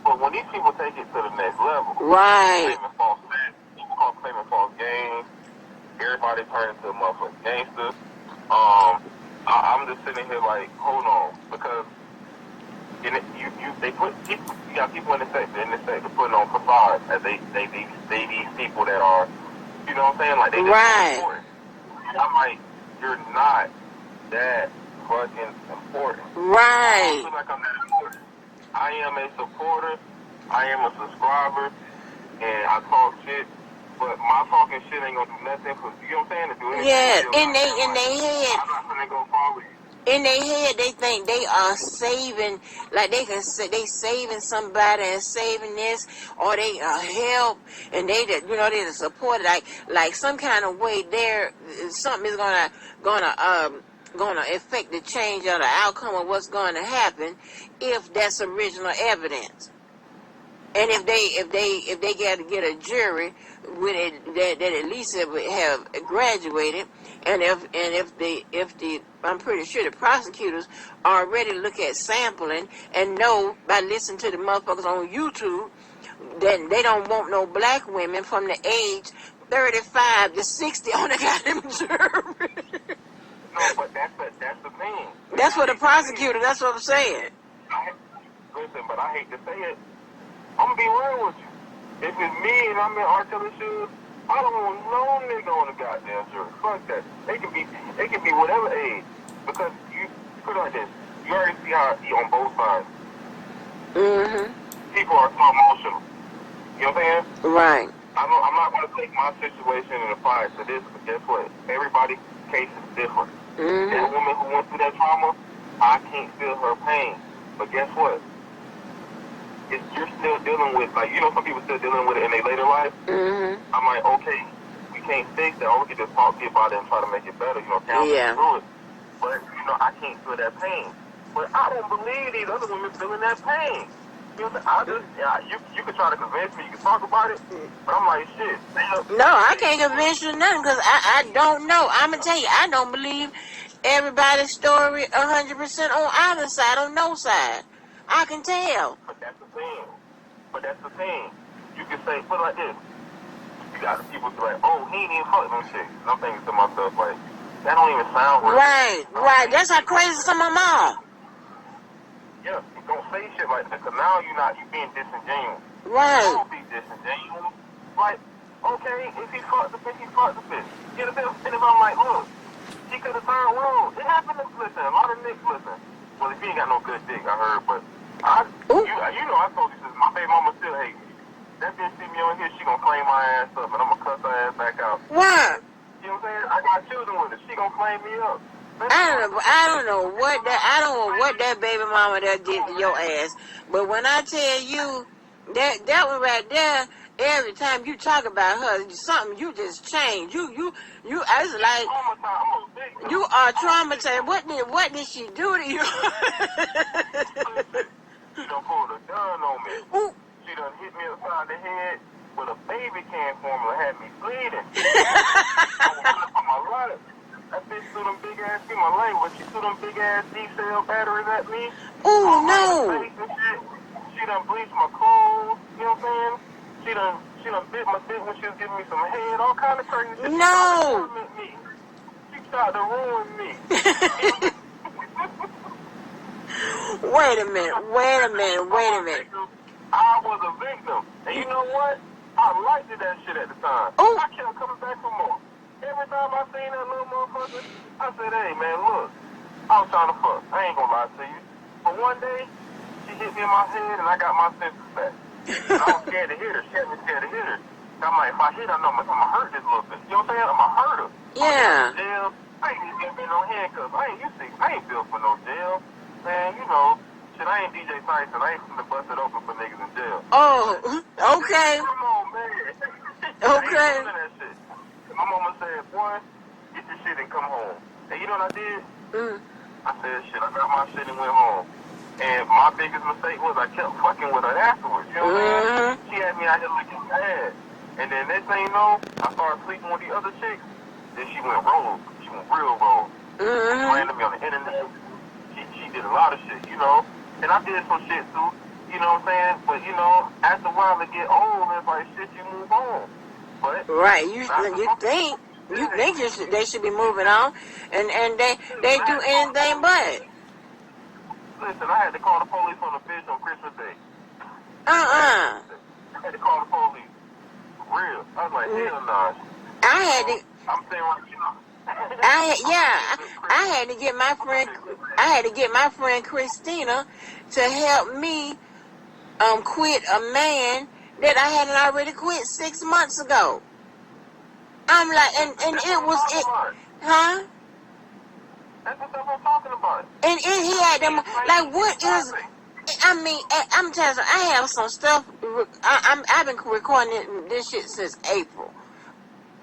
But when these people take it to the next level, right, claiming false facts, people claiming false games, everybody turns into a motherfucking gangster. I'm just sitting here like, hold on, because you got people in the sector putting on facades as they these people that are, you know what I'm saying, like they just right. important. I'm like, you're not that fucking important. Right. I feel like I'm that important. I am a supporter, I am a subscriber, and I talk shit. But my talking shit ain't gonna do nothing for you know what I'm saying? To do anything. Yeah, in their head. I'm not gonna go follow you. In their head, they think they are saving, like they saving somebody and saving this, or they help, and they the support, like some kind of way there, something is gonna affect the change or the outcome of what's going to happen if that's original evidence. And if they get a jury with it that at least have graduated, and if the I'm pretty sure the prosecutors already look at sampling and know by listening to the motherfuckers on YouTube that they don't want no black women from the age 35 to 60 on the goddamn jury. No, but that's the thing. That's what the prosecutor. That's what I'm saying. Listen, but I hate to say it. I'm gonna be real with you. If it's me and I'm in R. Kelly's shoes, I don't want no nigga on the goddamn jury. Fuck that. They can be whatever age. Because you put it like this. You already see how he on both sides. Mm-hmm. People are so emotional. You know what I'm saying? Right. I'm not gonna take my situation and apply it to this, but guess what? Everybody's case is different. Mm-hmm. That woman who went through that trauma, I can't feel her pain. But guess what? You're still dealing with, like, you know, some people still dealing with it in their later life. Mm-hmm. I'm like, okay, we can't fix that. Or we can just talk to you about it and try to make it better, you know, counsel Yeah. through it. But, you know, I can't feel that pain. But I don't believe these other women feeling that pain. You know, you can try to convince me, you can talk about it, but I'm like, shit. No, I can't convince you nothing because I don't know. I'm going to tell you, I don't believe everybody's story 100% on either side, on no side. I can tell. But that's the thing. You can say, put it like this. You got people be like, oh, he ain't even fucking them chicks. And I'm thinking to myself, like, that don't even sound right. Right. That's how crazy some of them are. Yeah, don't say shit like that, because now you being disingenuous. Right. Don't be disingenuous. Like, okay, if he fucked the bitch, he fucked the bitch. Get a bit, and if I'm like, look, he could have turned wrong. It happened to, listen, a lot of niggas listen. Well, if he ain't got no good dick, I heard, but you know, I told you since my baby mama still hate me. That bitch see me on here, she gonna claim my ass up, and I'm gonna cuss her ass back out. What? You know what I'm saying? I got children with her. She gonna claim me up. I don't know what that baby mama that did to your ass. But when I tell you that one right there, every time you talk about her, something you just change. You I was like you are traumatized. What did she do to you? She done pulled a gun on me. Ooh. She done hit me upside the head with a baby can formula, had me bleeding. I was running for my life. That bitch threw them big ass, in my language, she threw them big ass D-cell batteries at me. Oh no. She done bleached my clothes, you know what I'm saying? She done bit my dick when she was giving me some head, all kind of crazy shit. No. She tried to ruin me. Wait a minute. I was a victim. And you know what? I liked that shit at the time. Oh. I kept coming back for more. Every time I seen that little motherfucker, I said, hey, man, look, I was trying to fuck. I ain't gonna lie to you. But one day, she hit me in my head, and I got my senses back. And I was scared to hit her. She had me scared to hit her. I'm like, if I hit her, I'm gonna hurt this little bitch. You know what I'm saying? I'm gonna hurt her. Yeah. Jail. I ain't even getting no handcuffs. I ain't built for no jail. Man, you know, shit, I ain't DJ Tyson. I ain't finna bust it open for niggas in jail. Oh, okay. Come on, man. Okay. I ain't doing that shit. My mama said, boy, get your shit and come home. And you know what I did? I said, shit, I got my shit and went home. And my biggest mistake was I kept fucking with her afterwards. You know what I'm saying? She had me out here looking bad. And then next thing you know, I started sleeping with the other chicks. Then she went rogue. She went real rogue. She ran to me on the internet. She did a lot of shit, you know. And I did some shit too, you know what I'm saying? But, you know, after a while it get old, it's like, shit, you move on. But right, you think they should be moving on, and they do anything but. Listen, I had to call the police on the bitch on Christmas Day. I had to call the police. Real. I was like, hell nah. I'm saying, you know. I had to get my friend Christina to help me quit a man that I hadn't already quit 6 months ago. I'm like, and it was it, huh? That's what I'm talking about. And he had them like, what is? I mean, I'm telling you, I have some stuff. I've been recording this shit since April.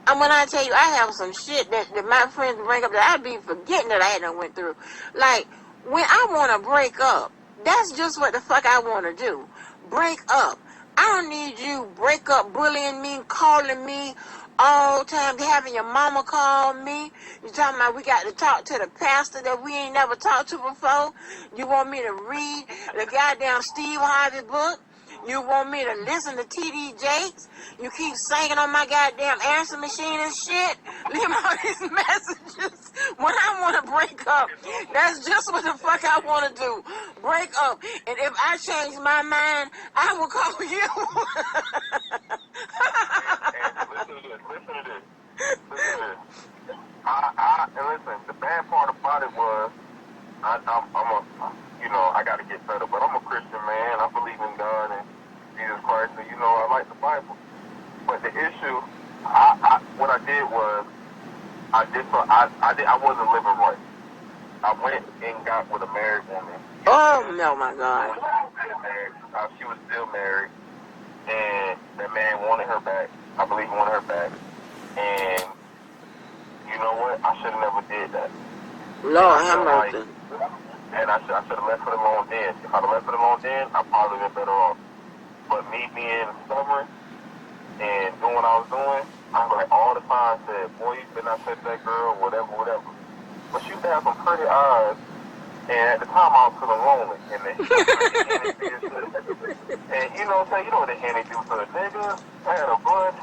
And when I tell you, I have some shit that my friends bring up that I'd be forgetting that I hadn't went through. Like, when I want to break up, that's just what the fuck I want to do. Break up. I don't need you break up bullying me, calling me all the time, having your mama call me. You talking about we got to talk to the pastor that we ain't never talked to before. You want me to read the goddamn Steve Harvey book. You want me to listen to T.D. Jakes? You keep singing on my goddamn answer machine and shit? Leave all these messages. When I want to break up, that's just what the fuck I want to do. Break up. And if I change my mind, I will call you. Listen to this. And listen, the bad part about it was, I got to get better, but I'm a Christian man. I believe in God and Jesus Christ, and I like the Bible. But the issue, what I did was, I wasn't living right. I went and got with a married woman. Oh, no, my God. She was still married, and that man wanted her back. I believe he wanted her back, and you know what? I should have never did that. Lord have mercy. And I should have left it alone then. If I'd have left it alone then, I'd probably been better off. But me being stubborn and doing what I was doing, I was like all the time said, boy, you better not touch that girl, whatever, whatever. But she used to have some pretty eyes, and at the time I was feeling lonely. And then and you know what I'm saying? You know what the Henny do to a nigga? I had a bud.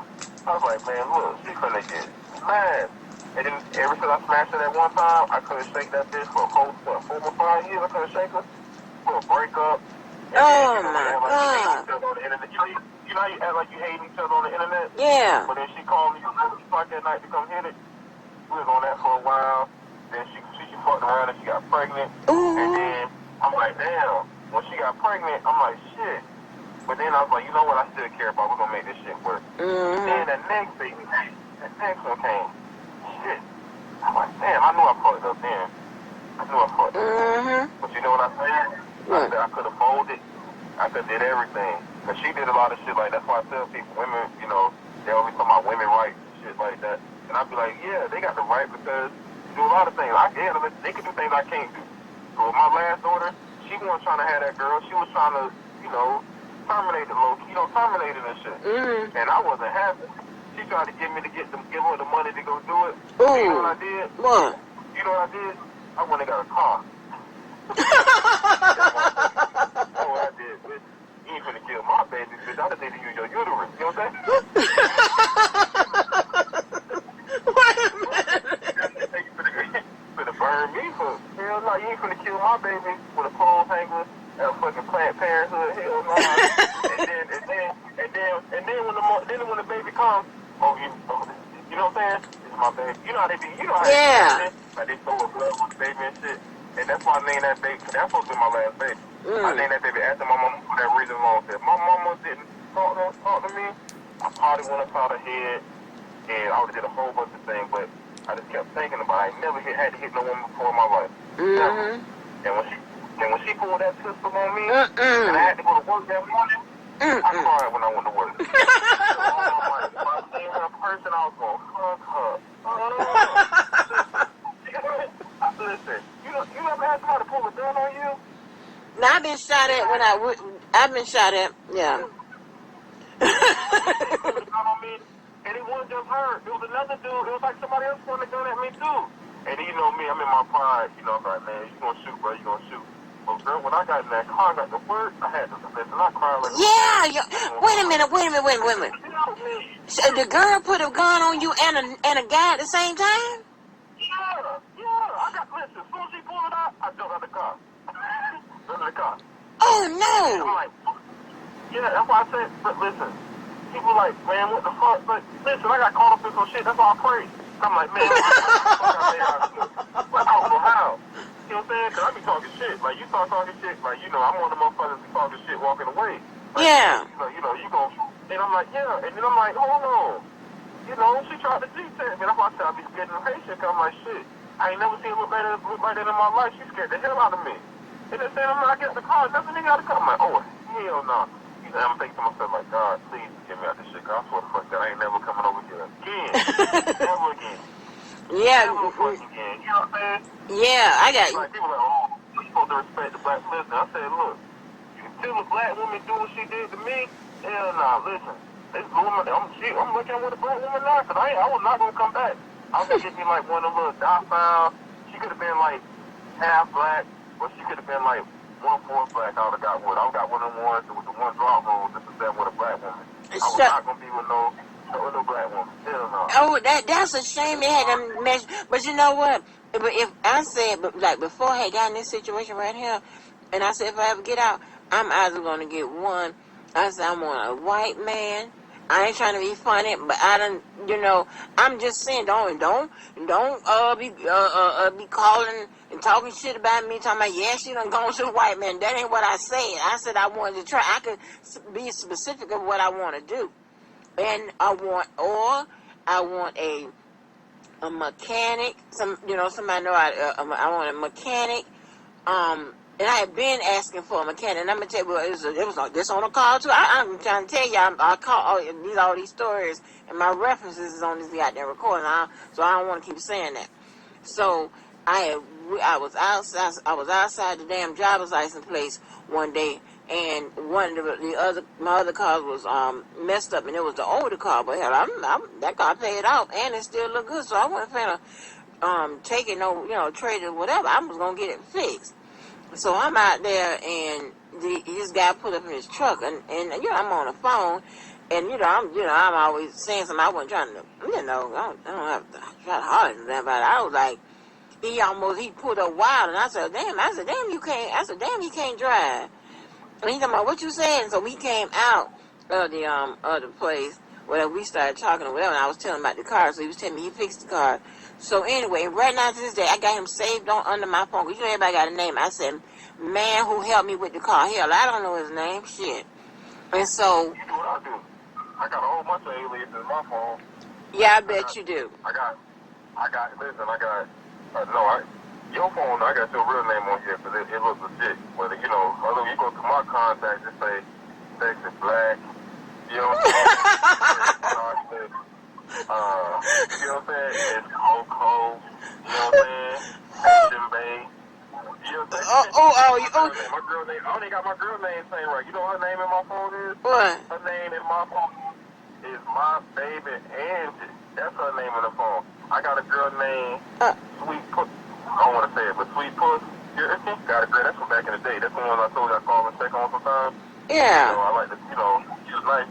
I was like, man, look, she finna get mad. And then ever since I smashed her that one time, I couldn't shake that bitch for a whole 4 or 5 years. I couldn't shake her for a breakup. Oh, my God. You know how you act like you hate each other on the internet? Yeah. But then she called me like that night to come hit it. We was on that for a while. Then she fucked around and she got pregnant. Ooh. And then I'm like, damn. When she got pregnant, I'm like, shit. But then I was like, you know what? I still care about. We're going to make this shit work. Mm-hmm. Then that next one came. Shit. I'm like, damn, I knew I fucked up then. I knew I fucked up. Mm-hmm. But you know what I said? What? I said I could have folded. I could have did everything. Because she did a lot of shit like that's why I tell people, women, you know, they always talk about women rights and shit like that. And I'd be like, yeah, they got the right because they do a lot of things. They can do things I can't do. So with my last daughter, she wasn't trying to have that girl. She was trying to, you know, terminate it low-key, terminate it and shit. Mm-hmm. And I wasn't happy. She tried to give her the money to go do it. Ooh. You know what I did? What? You know what I did? I went and got a car. That's what I did, bitch. You ain't finna kill my baby, bitch. I just need to use your uterus. You know what I'm saying? Wait a minute. You finna burn me for hell no. You ain't finna kill my baby with a clothes hanger and a fucking Planned Parenthood. Hell no. and then when the baby comes, you know what I'm saying? It's my baby. You know how they be. You know how Yeah. like they throw a blood on the baby and shit. And that's why I named that baby. That's supposed to be my last baby. I named that baby after my mama for that reason alone. If my mama didn't talk to me, I probably wouldn't have caught her head, and I would have did a whole bunch of things. But I just kept thinking about it. I never had to hit no woman before in my life. Never. And when she pulled that pistol on me, and I had to go to work that morning, I cried when I went to work. If I seen her in person, I was going to hug her. Listen, you ever had somebody pull a gun on you? Now, I've been shot at I've been shot at, yeah. And it wasn't just her. It was another dude. It was like somebody else pointing a gun at me, too. And you know me, I'm in my pride. You know, I'm like, man, you going to shoot, bro. You going to shoot. But, girl, when I got in that car, I got the word, I had to listen. I cried like Wait a minute. So the girl put a gun on you and a guy at the same time? Yeah. Listen, as soon as she pulled it out, I jumped out the car. Under the car. Oh, I'm no. like, yeah, that's why I said, but listen, people like, man, what the fuck? But listen, I got caught up in some shit. That's why I prayed. I'm like, man, I don't know how. You know what I'm saying? Because I be talking shit. Like, you start talking shit, like, you know, I'm one of the motherfuckers who talking shit walking away. Like, yeah. You know, you gon' and I'm like, yeah. And then I'm like, hold on. You know, she tried to G-test me. That's why I said I be scared of patient. Cause I'm like, shit. I ain't never seen her look like that in my life. She scared the hell out of me. And then saying, I get in the car, that's a nigga out of the car. I'm like, oh, hell no. I'm thinking to myself, like, God, please get me out this shit. Cause I swear to fuck that I ain't never coming over here again. Never again. Yeah. Never fucking again. You know what I'm saying? Yeah, I got you. Like, people like, oh, you're supposed to respect the black listener. I said, look, you can tell a black woman do what she did to me. Hell nah, listen. This woman, I'm looking with a black woman now, cause I was not gonna come back. I was gonna get me like one of the little docile. She could have been like half black, or she could have been like 1/4 black. I would have got one. I would have got one of them ones with the one drop roll just to stand with a black woman. I was not gonna be with no black woman. Hell no. Oh, that's a shame they had to measure. But you know what? If I said, like before I had gotten this situation right here, and I said if I ever get out, I'm either gonna get one. I said I want a white man. I ain't trying to be funny, but I'm just saying, don't be calling and talking shit about me, talking about, yes, you done gone to the white man. That ain't what I said. I said I wanted to try. I could be specific of what I want to do. And I want a a mechanic. Somebody know I want a mechanic. And I had been asking for a mechanic. And I'm gonna tell you, it was like this on a call too. I'm trying to tell you, I call all these stories, and my references is on this goddamn recording. So I don't want to keep saying that. So I was outside the damn driver's license place one day, and my other car was messed up, and it was the older car. But hell, that car paid off, and it still looked good. So I wasn't finna take it, trade it, whatever. I was gonna get it fixed. So I'm out there, and this guy put up in his truck, and I'm on the phone, and I'm always saying something. I wasn't trying to, I don't have to try to holler at them about it. I was like, he pulled up wild, and I said, damn, you can't. I said, damn, he can't drive. And he talking about what you said, and so we came out of the place, whatever. We started talking or whatever, and I was telling him about the car, so he was telling me he fixed the car. So anyway, right now to this day, I got him saved under my phone. Because everybody got a name. I said, man who helped me with the car. Hell, I don't know his name. Shit. And so... You know what I do? I got a whole bunch of aliases in my phone. Yeah, I bet you do. Your phone, I got your real name on here because it looks legit. But, although you go to my contacts, it say Sexy Black, you know what I'm saying? You know what I'm saying? It's Coco, you know what I'm saying? Action Bay. You know what I'm saying? My girl name, I only got my girl name saying right. You know what her name in my phone is? What? Her name in my phone is My Baby Angie. That's her name in the phone. I got a girl named Sweet Puss. I don't want to say it, but Sweet Puss. Got a girl. That's from back in the day. That's the one I told you I call and check on sometimes. Yeah. I like to, she was nice.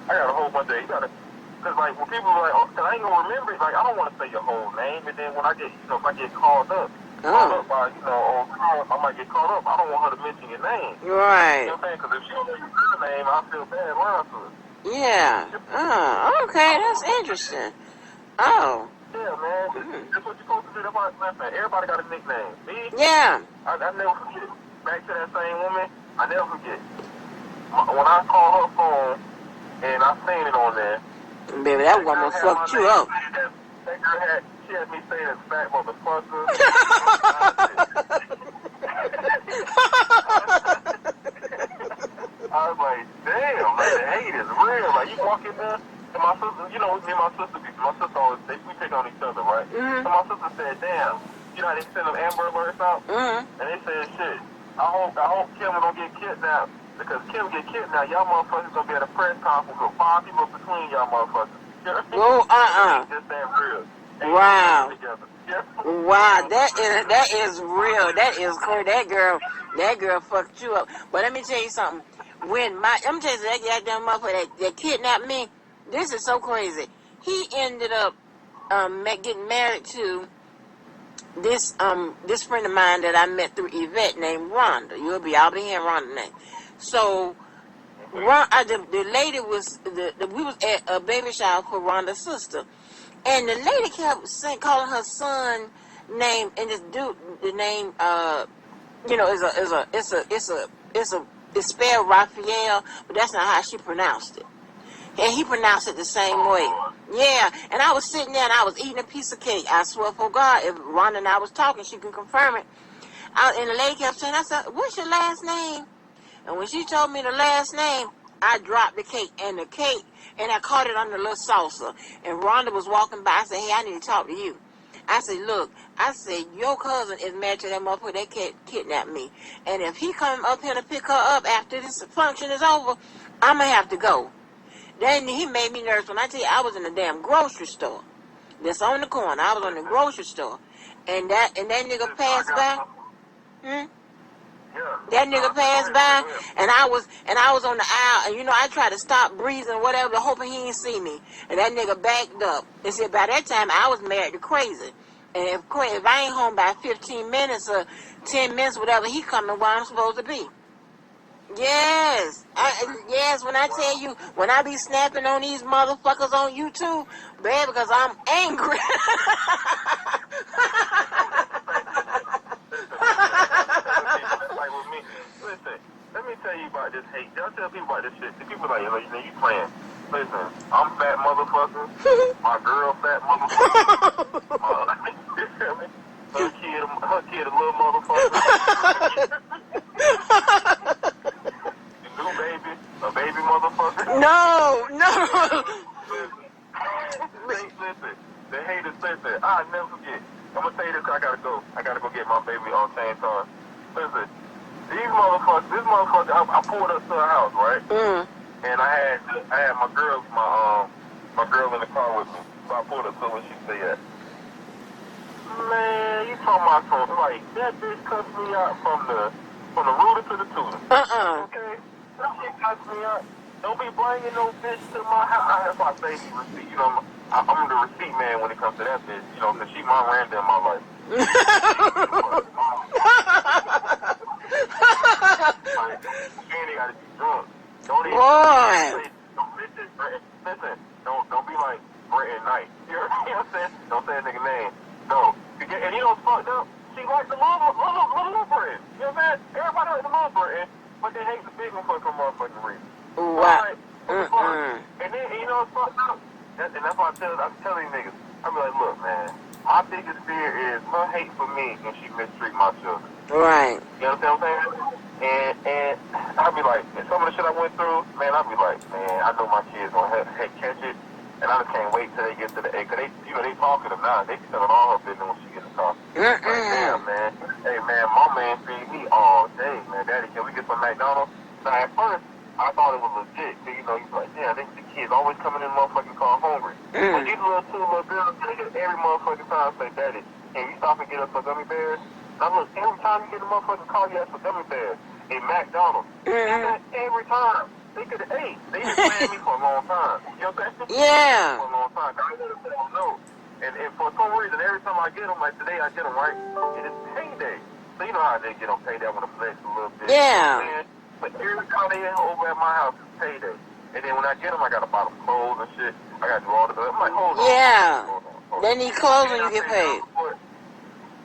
I got a whole bunch of, because like when people are like, cause I ain't gonna remember it, like I don't want to say your whole name, and then when I get, if I get called up by, I might get called up. I don't want her to mention your name. Right. You know what I'm saying? Because if she don't know your name, I feel bad lying to her. Yeah. Oh, okay, that's interesting. Oh. Yeah, man. That's what you're supposed to do. That's why everybody got a nickname. Me? Yeah. I never forget. Back to that same woman, I never forget. When I called her phone and I seen it on there. Baby, that woman fucked you up. That girl she had me saying this fat motherfucker. I was like, damn, like the hate is real. Like you walk in there, and my sister, me and my sister always, we take on each other, right? Mm-hmm. So my sister said, damn, you know how they send them Amber Alerts out? Mm-hmm. And they said, shit, I hope Kim don't get kidnapped. Because Kim get kidnapped, y'all motherfuckers gonna be at a press conference with 5 people between y'all motherfuckers. Whoa, Just damn real. Wow. Wow, that is real. That is clear. That girl fucked you up. But let me tell you something. I'm tell you that goddamn motherfucker that kidnapped me. This is so crazy. He ended up getting married to this friend of mine that I met through Yvette named Rhonda. I'll be hearing Rhonda's name. So the lady was we was at a baby shower for Rhonda's sister, and the lady kept calling her son name, and this dude the name it's spelled Raphael, but that's not how she pronounced it. And he pronounced it the same way. Yeah, and I was sitting there and I was eating a piece of cake. I swear for God, if Rhonda and I was talking, she could confirm it. And the lady kept saying, I said, what's your last name? And when she told me the last name, I dropped the cake, and I caught it on the little saucer. And Rhonda was walking by. I said, hey, I need to talk to you. I said, look, your cousin is married to that motherfucker that kidnapped me. And if he come up here to pick her up after this function is over, I'm going to have to go. Then he made me nervous. When I tell you, I was in the damn grocery store. That's on the corner. I was on the grocery store. And that nigga passed by. That nigga passed by, and I was on the aisle, and I tried to stop breathing, whatever, hoping he didn't see me. And that nigga backed up. And said, by that time, I was married to Crazy. And if I ain't home by 15 minutes or 10 minutes, whatever, he coming where I'm supposed to be. Yes. Yes, when I tell you, when I be snapping on these motherfuckers on YouTube, baby, because I'm angry. Listen, let me tell you about this hate. Y'all tell people about this shit. The people like, you playing. Listen, I'm fat motherfucker. My girl fat motherfucker. Her kid a little motherfucker. The new baby, a baby motherfucker. No. Listen, the haters listen. I'll never forget. I'm gonna tell you this 'cause I gotta go. I gotta go get my baby on chain car. Listen, this motherfucker, I pulled up to her house, right? And I had my girl in the car with me. So I pulled up to where she stay at. Man, you talking about something like that bitch cussed me out from the rooter to the tutor. Okay? That shit cussed me out. Don't be bringing no bitch to my house. That's why I say receipt. You know, I'm the receipt man when it comes to that bitch. You know, 'cause she my random in my life. And they gotta be drunk. Don't even listen. Don't be like Brett and Knight. You know what I'm saying? Don't say a nigga name. No. And you know what's fucked up? She likes the little Brett. You know what I'm saying? Everybody likes the little Brett, but they hate the big one for some motherfucking reason. Wow. And then you know what's fucked up? And that's why I'm telling you niggas. I be like, look, man. My biggest fear is her hate for me and she mistreat my children. Right. You know what I'm saying? And I be like, and some of the shit I went through, man, I be like, man, I know my kids gonna catch it, and I just can't wait till they get to the A. 'Cause they talking to them now. They be telling all her business when she gets in the car. Like, damn, man. Hey, man, my man feed me all day, man. Daddy, can we get some McDonald's? Now, at first, I thought it was legit. So, you know, you be like, damn, the kids always coming in the motherfucking car hungry. But these little girls, they get every motherfucking time say, Daddy, can you stop and get us some gummy bears? Now, look, every time you get in the motherfucking car, you ask for gummy bears. In McDonald's. Every time. They could have ate. They been playing me for a long time. You know what I'm saying? Yeah. For a long time. I don't know. And for some reason, every time I get them, like today I get them, right? And it's payday. So you know how they get on payday. I want to flex a little bit. Yeah. You know, but every time they over at my house, it's payday. And then when I get them, I got to buy them clothes and shit. I got to do all the I'm like, hold on. Yeah. Hold on. They need clothes when you get paid.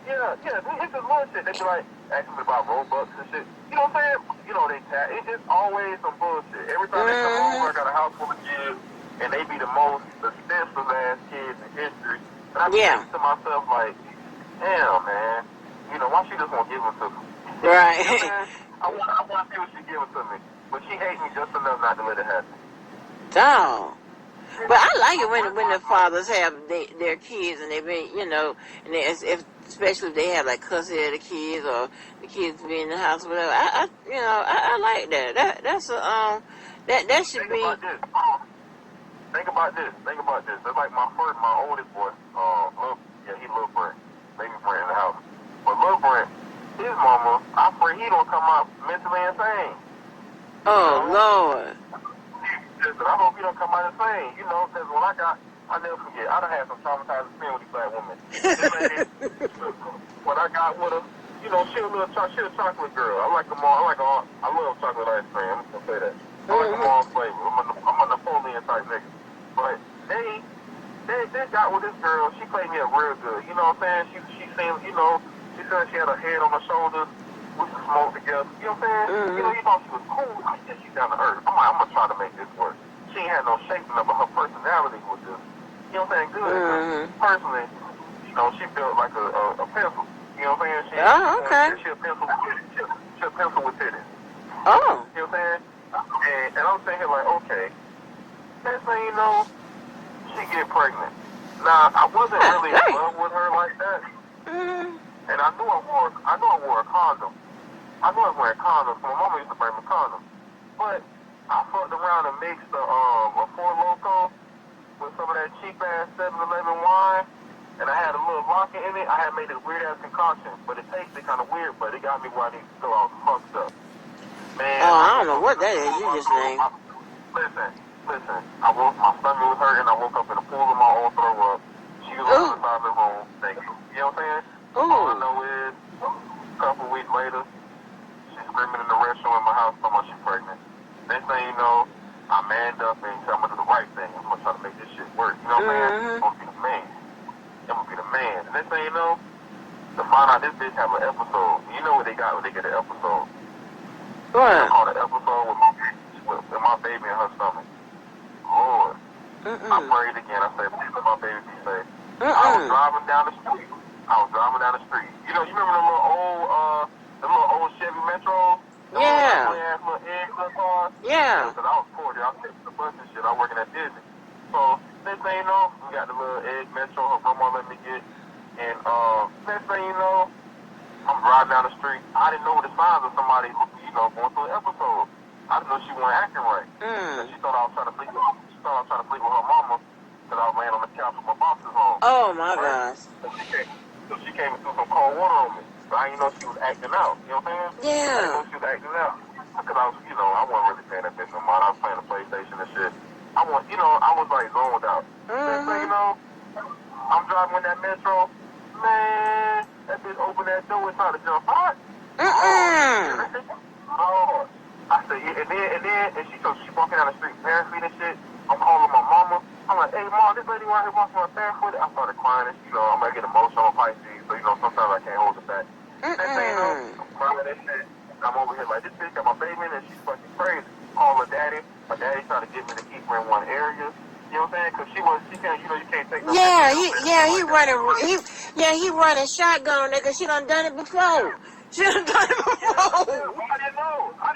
Yeah, it's just bullshit. They be like, asking me about Robux and shit. You know what I'm saying? You know, it's just always some bullshit. Every time they come over, I got a house full of kids, and they be the most expensive ass kids in history. And I be thinking to myself, like, damn, man, you know, why she just won't give them to me? Right. You know what I'm saying? I want to see what she giving to me. But she hates me just enough not to let it happen. Damn. But I like it when the fathers have their kids and they been, you know, and especially if they have like custody of the kids or the kids be in the house or whatever. I like that. That's that should be. Think about this. It's like my oldest boy. He little Brent, baby Brent in the house. But little Brent, his mama, I pray he don't come out mentally insane. Oh, Lord. But I hope he don't come out insane, you know, because when I never forget, I done had some traumatized experience with these black women. When I got with her, you know, she a chocolate girl. I like them all. I love chocolate ice cream. I'm just gonna say that. I like them all flavors. I'm a Napoleon type nigga. But they got with this girl. She played me up real good. You know what I'm saying? She seemed, you know, she said she had her head on her shoulders. We could smoke together. You know what I'm saying? You know, you thought she was cool. I said she's down to earth. I'm gonna try to make this work. She ain't had no shaping of her. Her personality was just, you know what I'm saying, good. Personally, you know, she built like a pencil. You know what I'm saying? She a pencil with titties. She a pencil with titties. Oh. You know what I'm saying? And I'm saying here like, okay. Next thing you know, she get pregnant. Now, I wasn't really in love with her like that. And I knew I wore a condom. I knew I was wearing condoms, so my mama used to bring me condoms. But I fucked around and mixed a Four Loko with some of that cheap-ass 7-Eleven wine, and I had a little vodka in it. I had made a weird-ass concoction, but it tasted kind of weird, but it got me where I need to go out fucked up. Man. Oh, I don't know what that is. You just named. Listen. My stomach was hurting. I woke up in a pool of my own throw up. She was on the side of the room thinking, you know what I'm saying? All I know is, a couple weeks later, she's screaming in the restroom in my house so much she's pregnant. Next thing you know, I manned up and said I'm gonna do the right thing. I'm gonna try to make this shit work. You know what I'm saying? I'm gonna be the man. I'm gonna be the man. And next thing you know, to find out this bitch have an episode. You know what they got when they get an episode? What? They call it an episode with my baby in her stomach. Lord. I prayed again. I said, please let my baby be safe. I was driving down the street. You know, you remember the little old Chevy Metro? Yeah. Little egg car? Yeah. Because I was poor. I was taking the bus and shit. I was working at Disney. So, next thing you know, we got the little egg Metro her grandma let me get. And next thing you know, I'm driving down the street. I didn't know the signs of somebody, you know, going through an episode. I didn't know she wasn't acting right. And she thought I was trying to sleep with her mama because I was laying on the couch with my boxes on. Oh my gosh. So she came and threw some cold water on me. So I didn't know she was acting out. You know what I'm saying? Yeah. I didn't know she was acting out. Because I was, you know, I wasn't really paying attention to mine. I was playing the PlayStation and shit. I was like zoned out. Next thing you know, I'm driving in that Metro. Man, that bitch opened that door and tried to jump out. Oh, I said, yeah, and she walking down the street barefoot and shit. I'm calling my mama. I'm like, hey, mom, this lady right here walking around barefoot. I started crying and, you know, I'm going to get emotional on Pisces, so, you know, sometimes I can't hold it back. Next thing you know, I'm crying that shit. I'm over here like, this bitch got my baby in and she's fucking crazy. Call her daddy. My daddy trying to get me to keep her in one area. You know what I'm saying? Because she can't, you know, you can't take no. He running shotgun on there because she done it before. She done done it before. I didn't know. I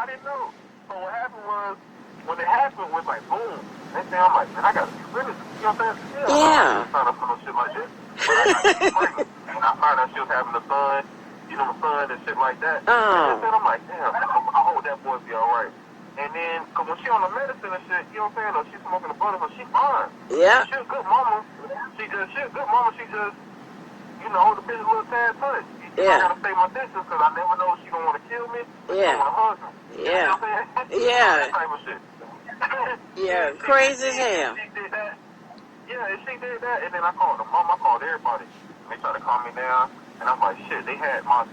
didn't know. So what happened was, when it happened was like, boom. Next thing I'm like, man, I got to be finished. You know what I'm saying? Yeah. I'm trying to put no shit like this. But I got to be pregnant. And I found out she was having a son, you know, a son and shit like that. And then I'm like, damn, I hope that boy be all right. And then, because when she on the medicine and shit, you know what I'm saying, or she's smoking the butter, so she fine. Yeah. She a good mama. She just, you know, the bitch a little tad touch. I gotta stay my distance because I never know if she gonna want to kill me. Yeah. Or want to hug me. Yeah. You know what I'm saying? Yeah. That type of shit. Yeah, crazy as hell. She did that. Yeah, and she did that, and then I called her mom. I called everybody. They tried to calm me down, and I'm like, shit. She had my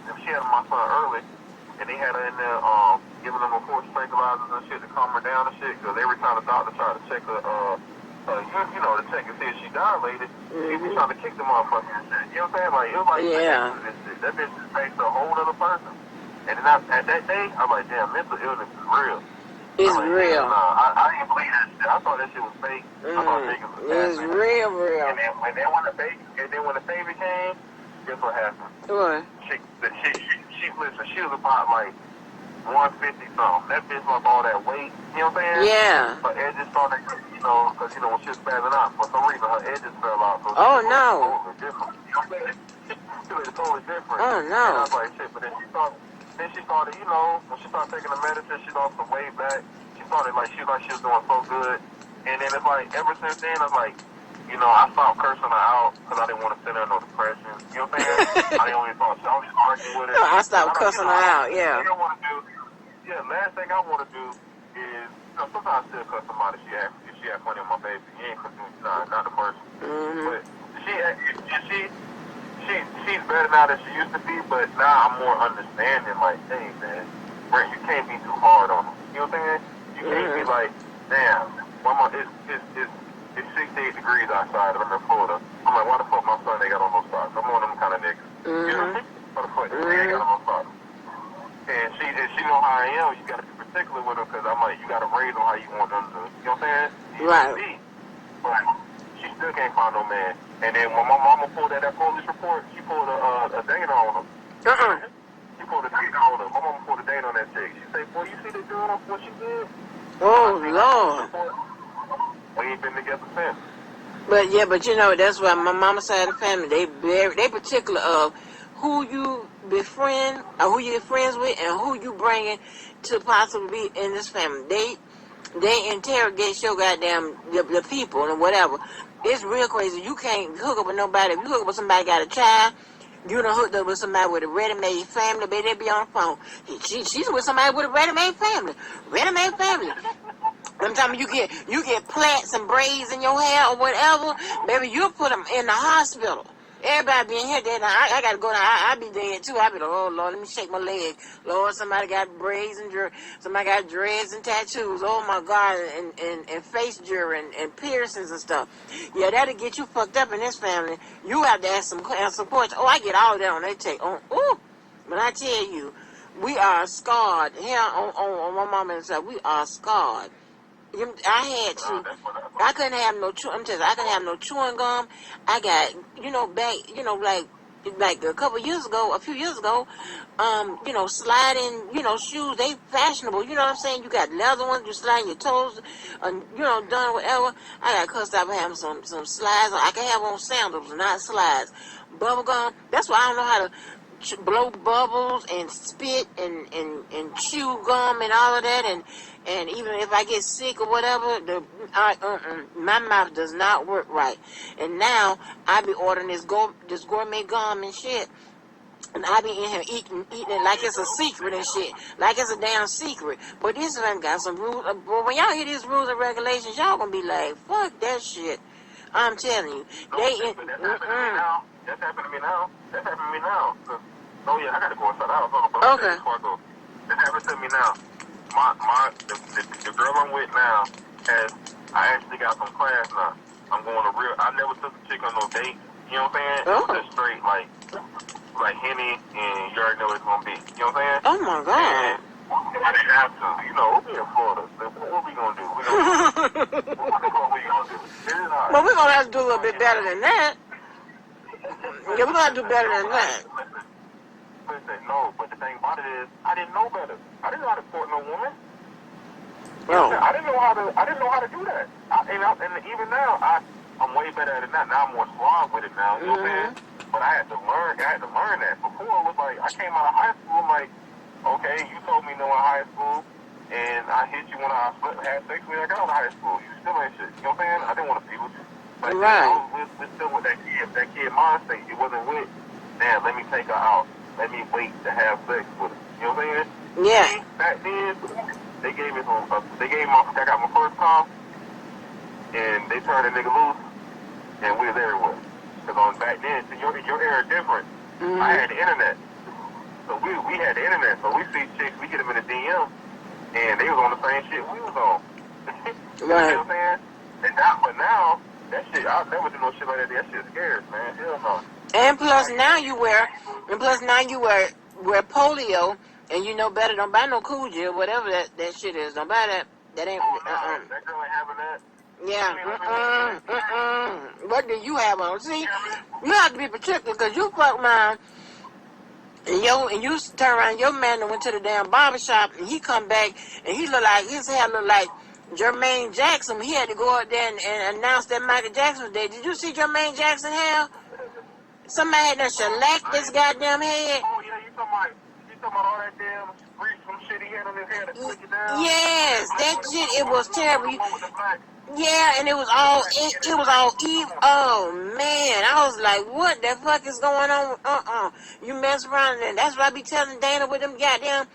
son early, and they had her in there giving them a horse tranquilizers and shit to calm her down and shit. Because every time the doctor tried to check her, you know, to check and see if she dilated, he was trying to kick the motherfucker and shit. You know what I'm saying? Like, it was like, this shit. That bitch just makes a whole other person. And then at that day, I'm like, damn, mental illness is real. It's real. I didn't believe that shit. I thought that shit was fake. I thought niggas was It's real. And then when the baby came, guess what happened? What? She was about like 150 something. That bitch lost all that weight. You know what I'm saying? Yeah. Her edges started, you know, because, you know, when she was spazzing out, for some reason her edges fell out. So no. Totally different. You know what I'm saying? She was totally different. Oh, no. And I was like, shit, but then she started, you know, when she started taking the medicine, she lost some weight back. She started like, she was doing so good. And then it's like, ever since then, I'm like, you know, I stopped cursing her out because I didn't want to send her no depression. You know what I'm saying? I didn't only thought I was arguing with her. I stopped cussing her out, yeah. Last thing I want to do is, you know, sometimes I still cuss somebody if she had money on my baby. You ain't cussing, not the person. But she's better now than she used to be, but now I'm more understanding, like, hey, man, Brent, you can't be too hard on them. You know what I'm saying? You can't be like, damn, mama, it's 68 degrees outside. I'm in Florida. I'm like, why the fuck my son ain't got on no socks? I'm one of them kind of niggas. You know what I mean? Why the fuck they ain't got on no socks? And she know how I am. You gotta be particular with her because I'm like, you gotta raise them how you want them to. You know what I'm saying? Right. But she still can't find no man. And then when my mama pulled that police report, she pulled a date on him. She pulled a date on him. My mama pulled a date on that chick. She said, boy, you see the girl what she did? Oh, Lord. We ain't been together since. But you know, that's why my mama's side of the family, they particular of who you befriend or who you get friends with and who you bringing to possibly be in this family. They interrogate your goddamn the people and whatever. It's real crazy. You can't hook up with nobody. If you hook up with somebody got a child, you done hooked up with somebody with a ready-made family, baby, they be on the phone. She's with somebody with a ready-made family. Ready-made family. Sometimes you get plaits and braids in your hair or whatever, baby, you put them in the hospital. Everybody be in here dead. I gotta go now. I be dead too. I be like, oh Lord, let me shake my leg. Lord, somebody got braids and somebody got dreads and tattoos. Oh my God, and face jewelry and piercings and stuff. Yeah, that'll get you fucked up in this family. You have to ask some support. Oh, I get all that on their take. Oh, but I tell you, we are scarred. Here on my mama and stuff, we are scarred. I had to. I couldn't have no I'm telling you, I couldn't have no chewing gum. I got, back, like a few years ago, sliding, shoes, they fashionable, you know what I'm saying? You got leather ones, you slide your toes, done whatever. I got cussed out for having some slides on. I can have on sandals, not slides. Bubble gum, that's why I don't know how to blow bubbles and spit and chew gum and all of that, and even if I get sick or whatever, my mouth does not work right. And now I be ordering this gourmet gum and shit, and I be in here eating it like it's a secret and shit, like it's a damn secret. But this one got some rules. But when y'all hear these rules and regulations, y'all gonna be like, fuck that shit. I'm telling you, that's happening to me now. That's happening to me now. Oh yeah, I gotta go inside the house. Okay. Before I go. That happens to me now. The girl I'm with now I actually got some class now. I'm going to I never took a chick on no date. You know what I'm saying? Oh. It was just straight like Henny, and you already know what it's gonna be. You know what I'm saying? Oh my god. And I didn't have to. We in Florida. What we gonna do? What we gonna do? This is hard. Well, we're gonna have to do a little bit better than that. Yeah, we're gonna have to do better than that. Listen, no, but the thing about it is, I didn't know better. I didn't know how to court no woman. Oh. I didn't know how to do that. And even now, I'm way better at it now. Now I'm more suave with it now. You know what I'm saying? But I had to learn that. Before it was like I came out of high school, I'm like, okay, you told me no in high school, and I hit you when I had sex when I got out of high school. You still ain't shit. You know what I'm saying? I didn't want to be with you. But right. We're still with that kid mind state. It wasn't with, damn, let me take her out. Let me wait to have sex with her. You know what I'm saying? Yeah. See, back then, they gave me I got my first time, and they turned a nigga loose, and we was everywhere. Because on back then, your era different. I had the internet. So we had the internet, so we see chicks, we get them in the DM, and they was on the same shit we was on. You know what I'm saying? But now, that shit, I'll never do no shit like that. That shit scares, man. Hell no. And plus now you wear polio, and you know better. Don't buy no Cool Gel, whatever that shit is. Don't buy that. That ain't. That girl ain't having that. Yeah. What do you have on? See, you have to be particular because you fuck mine. And you turn around, your man that went to the damn barbershop, and he come back, and his hair look like Jermaine Jackson. He had to go out there and announce that Michael Jackson was dead. Did you see Jermaine Jackson hair? Somebody had done shellacked this goddamn head. Oh yeah, you talking about all that damn some shit he had on his head to click it down? Yes, that shit, it was terrible. Yeah, and it was all evil. Oh man, I was like, what the fuck is going on? You mess around, and that's what I be telling Dana with them goddamn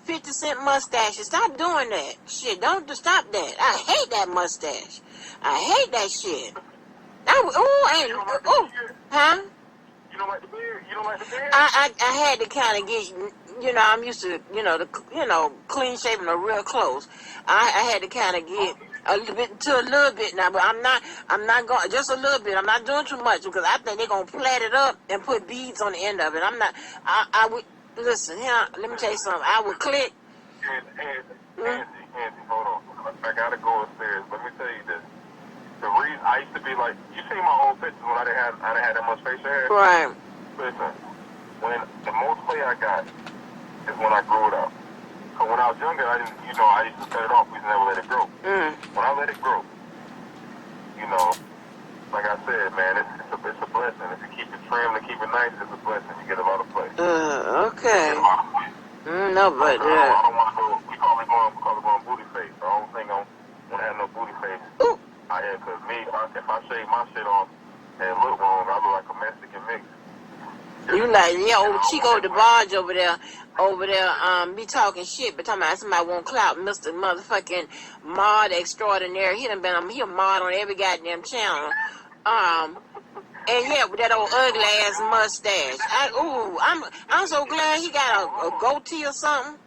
50-cent mustaches. Stop doing that shit. Don't stop that. I hate that mustache. I hate that shit. Huh? You don't like the beard? You don't like the beard? I had to kind of get, I'm used to, clean shaven or real close. I had to kind of get a little bit now, but I'm not going, just a little bit. I'm not doing too much because I think they're going to plait it up and put beads on the end of it. I would, listen, here, let me tell you something. I would click. Angie, hold on. I got to go upstairs. Let me tell you this. The reason I used to be like, you see my old pictures when I didn't have that much facial hair? Right. Listen, when the most play I got is when I grew it up. So when I was younger, I used to cut it off. We never let it grow. When I let it grow, like I said, man, it's a blessing. If you keep it trimmed and keep it nice, it's a blessing. You get a lot of play. Okay. No, but I don't want to go. We call it going booty face. I don't think I want to have no booty face. Ooh. Because me, if I shave my shit off and look wrong, I look like a Mexican mix. You like, old Chico the Barge over there, be talking shit, but talking about somebody won't clout Mr. Motherfucking Mod Extraordinaire. He a mod on every goddamn channel. And yeah, with that old ugly ass mustache. I'm so glad he got a goatee or something.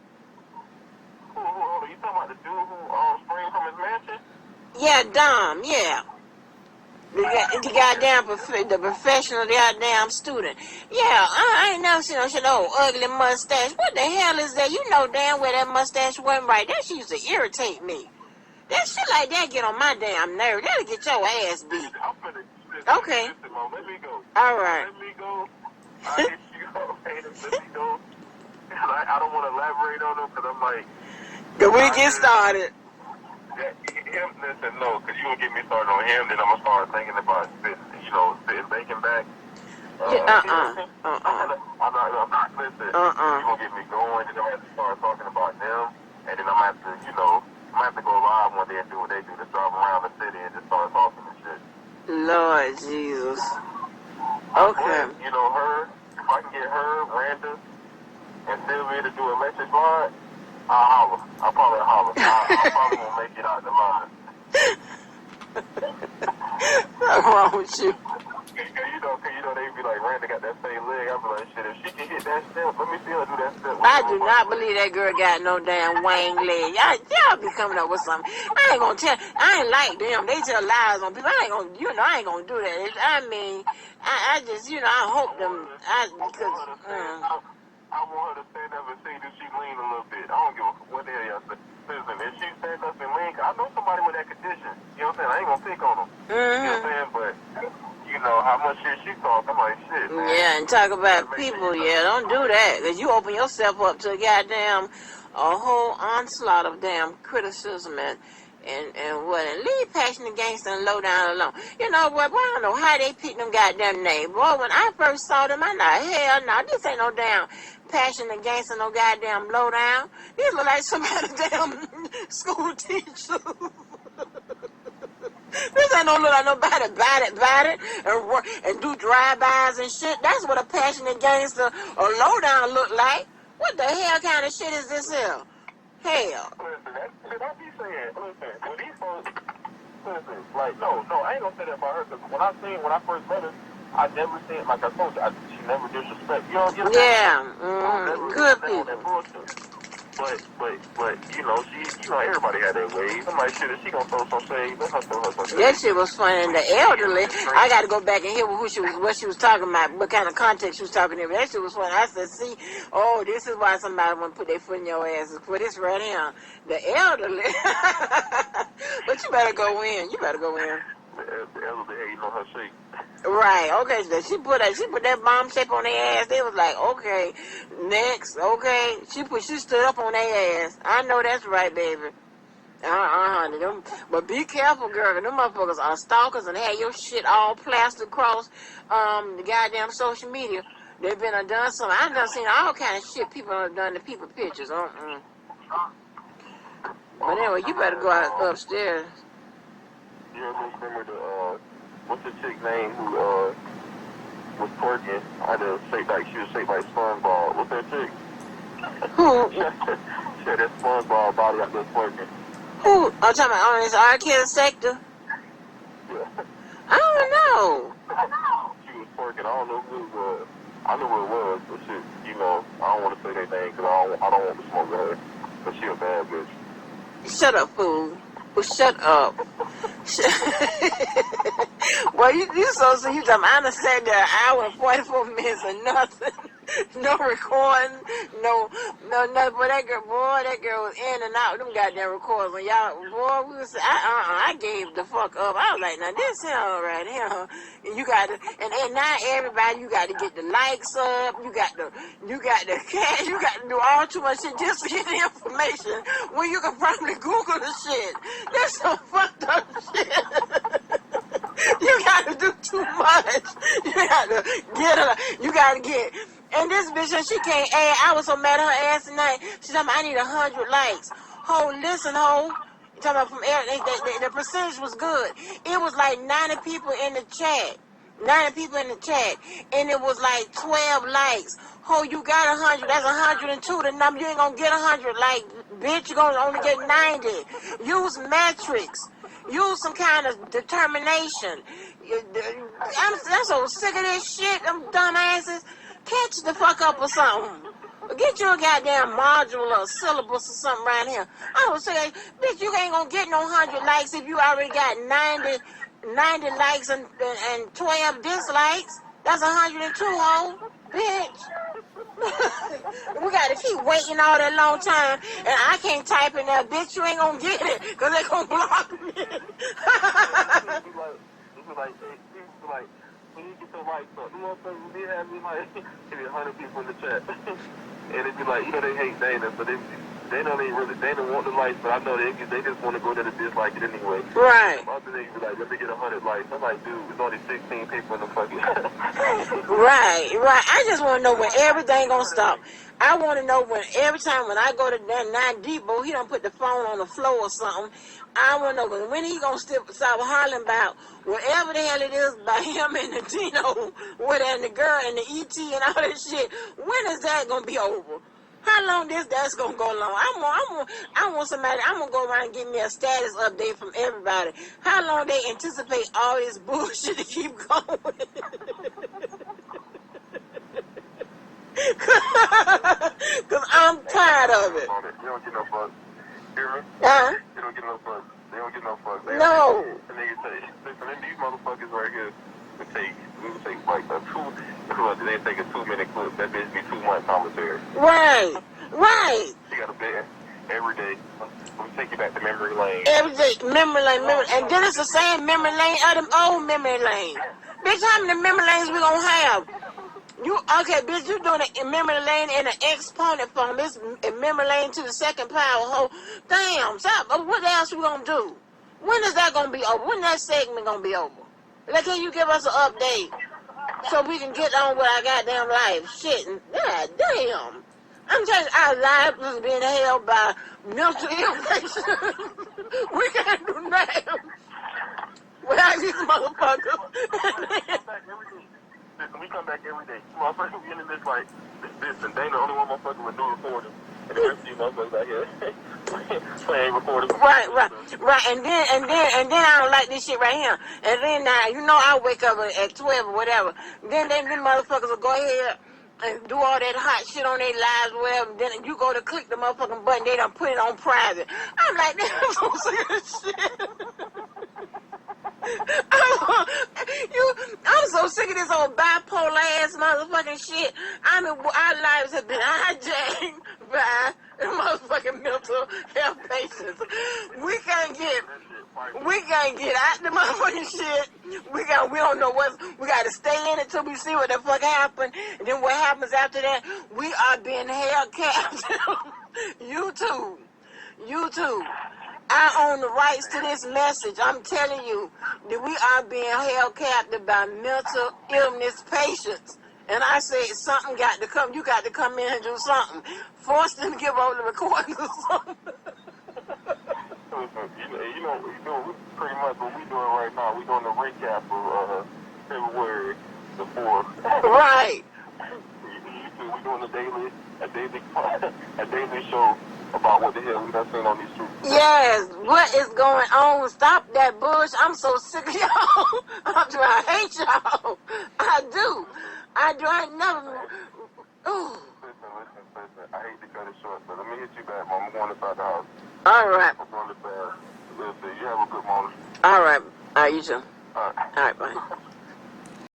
Who, you talking about the dude who sprang from his mansion? Yeah, Dom, yeah. The goddamn the professional goddamn student. Yeah, I ain't never seen no shit, old ugly mustache. What the hell is that? You know damn well that mustache wasn't right. That shit used to irritate me. That shit like that get on my damn nerve. That'll get your ass beat. I'm finna, Okay. listen, Mom, let me go. All right. Let me go. I hit you up, man. Let me go. I don't want to elaborate on them because I'm like. Cause we get started. Him, listen, no, because you gonna get me started on him, then I'm gonna start thinking about sitting bacon back. I'm not, listen, you gonna get me going, and then I'm gonna have to start talking about them, and then I'm gonna have to, I'm gonna have to go live one day and do what they do, just drive around the city and just start talking and shit. Lord Jesus. Okay. But, her, if I can get her, Randa, and Sylvia to do a message line, I'll holler. I'll probably holler. I probably won't make it out the line. What's wrong with you? Cause they be like, Randa got that same leg. I be like, shit, if she can hit that step, let me see her do that step. I do not believe that girl got no damn wang leg. Y'all be coming up with something. I ain't gonna tell. I ain't like them. They tell lies on people. I ain't gonna do that. I mean, I just, I hope them. Because. I want her to stand up and see that she lean a little bit. I don't give a what the hell y'all say. Listen, if she stand up and lean, I know somebody with that condition. You know what I'm saying? I ain't gonna pick on them. You know what I'm saying? But how much shit she talk, I'm like, shit, man. Yeah, and talk about people, don't do that. Because you open yourself up to a whole onslaught of damn criticism and leave Passionate Gangster and Low Down alone. You know what, boy, I don't know how they picked them goddamn name. Boy, when I first saw them, I know, hell no, this ain't no damn Passionate Gangster, no goddamn Low Down. These look like some kind of damn school teacher. This ain't no look like nobody bite it, and do drive-bys and shit. That's what a Passionate Gangster or Low Down look like. What the hell kind of shit is this here? Hell. Listen, that's shit I be saying. Listen, when these folks, like, no, I ain't gonna say that about her, because when I first met her, I never seen, like I told you, she never disrespect. You know, good people. But she, everybody had their ways. I'm like, shit, if she gonna throw some shade, let her throw her some shade. That shit was funny. And the elderly, I got to go back and hear what she was talking about, what kind of context she was talking about. That shit was funny. I said, see, this is why somebody want to put their foot in your ass for this right here. The elderly. But you better go in. The elderly hating on her shake. Right, okay, so she put that bomb shape on their ass. They was like, okay, next, okay. She stood up on their ass. I know that's right, baby. But be careful, girl. Them motherfuckers are stalkers and have your shit all plastered across the goddamn social media. They've been done something. I've done seen all kind of shit people have done to people pictures. But anyway, you better go out upstairs. Yeah, remember what's the chick name who was twerking? She was shaped like SpongeBob. What's that chick? Who? She had that SpongeBob body out there twerking. Who? I'm talking about on this Arkansas sector? Yeah. I don't know. She was twerking. I don't know who it was. I knew who it was, but shit, I don't want to say their name because I don't want to smoke with her. But she a bad bitch. Shut up, fool. Well, shut up. Well, you talking, I done sat there an hour and 44 minutes and nothing. No recording, no nothing. But that girl was in and out. Them goddamn recordings. When y'all, I gave the fuck up. I was like, now this hell right here. You got to, and now everybody, you got to get the likes up. You got to cash. You got to do all too much shit just to get the information when you can probably Google the shit. That's some fucked up shit. You got to do too much. You got to get her. You got to get. And this bitch, she can't add. I was so mad at her ass tonight. She told me I need 100 likes. Ho, listen, ho. You talking about from the percentage was good. It was like 90 people in the chat. 90 people in the chat. And it was like 12 likes. Ho, you got 100. That's 102. The number, you ain't gonna get 100. Like, bitch, you're gonna only get 90. Use metrics. Use some kind of determination. I'm so sick of this shit. Them dumbasses. Catch the fuck up or something. Get you a goddamn module or syllabus or something right here. I was saying, bitch, you ain't gonna get no 100 likes if you already got 90 likes and 12 dislikes. That's 102, ho. Bitch. We got to keep waiting all that long time, and I can't type in there, bitch, you ain't gonna get it, because they gonna block me. like, when you get your likes up, you motherfuckers be having like, maybe 100 people in the chat. And it be like, you know, they hate Dana, but they know they don't want the likes, but I know they just want to go there to dislike it anyway. Right. Some other niggas be like, let me get 100 likes. I'm like, dude, there's only 16 people in the fucking... Right. I just want to know when everything gonna stop. I want to know when every time when I go to that 9 Depot, he don't put the phone on the floor or something. I want to know when he gonna stop hollering about whatever the hell it is by him and the Dino, and the girl and the ET and all that shit. When is that gonna be over? How long that's gonna go long? I want somebody. I'm gonna go around and give me a status update from everybody. How long they anticipate all this bullshit to keep going? Cause I'm tired of it. You don't get no fuck. Hear me? Huh? You don't get no fuck. They don't get no fuck. No. And niggas say, listen, these motherfuckers right here we would take like they take a 2-minute clip. That bitch be 2 months commentary. Right. You got to bet every day. We take you back to memory lane. Every day, memory lane. And then it's the same memory lane of them old memory lanes. Bitch, how many memory lanes we gonna have? Okay, bitch, you doing a memory lane in an exponent form. It's a memory lane to the second power whole. Damn, stop. What else we gonna do? When is that gonna be over? When that segment gonna be over? Like, can you give us an update so we can get on with our goddamn life? Shit, god damn. I'm telling you, our life is being held by mental illness. We can't do nothing without these motherfuckers. We come back every day. Motherfuckers we in this like this, and they the only one motherfucker would do recording. And the rest of you motherfuckers out here playing recording. Right. And then I don't like this shit right here. And then now, I wake up at 12 or whatever. Then them motherfuckers will go ahead and do all that hot shit on their lives or whatever. Then you go to click the motherfucking button, they done put it on private. I'm like, I'm so sick of this shit. I'm so sick of this old bipolar ass motherfucking shit. I mean, our lives have been hijacked by motherfucking mental health patients. We can't get out the motherfucking shit. We don't know we got to stay in it till we see what the fuck happened. And then what happens after that? We are being held captive. YouTube. I own the rights to this message. I'm telling you that we are being held captive by mental illness patients. And I say something got to come. You got to come in and do something. Force them to give over the recordings or something. You know, pretty much what we doing right now. We doing the recap of February the 4th. Right. We doing a daily show about what the hell we done seen on these streets. Yes, what is going on? Stop that bush. I'm so sick of y'all. I hate y'all. I do. I never. Ooh. Listen. I hate to cut it short, but let me hit you back, Mom. I'm going inside the house. All right. I'm going to bed. Listen, you have a good morning. All right. You too. All right. All right, bye.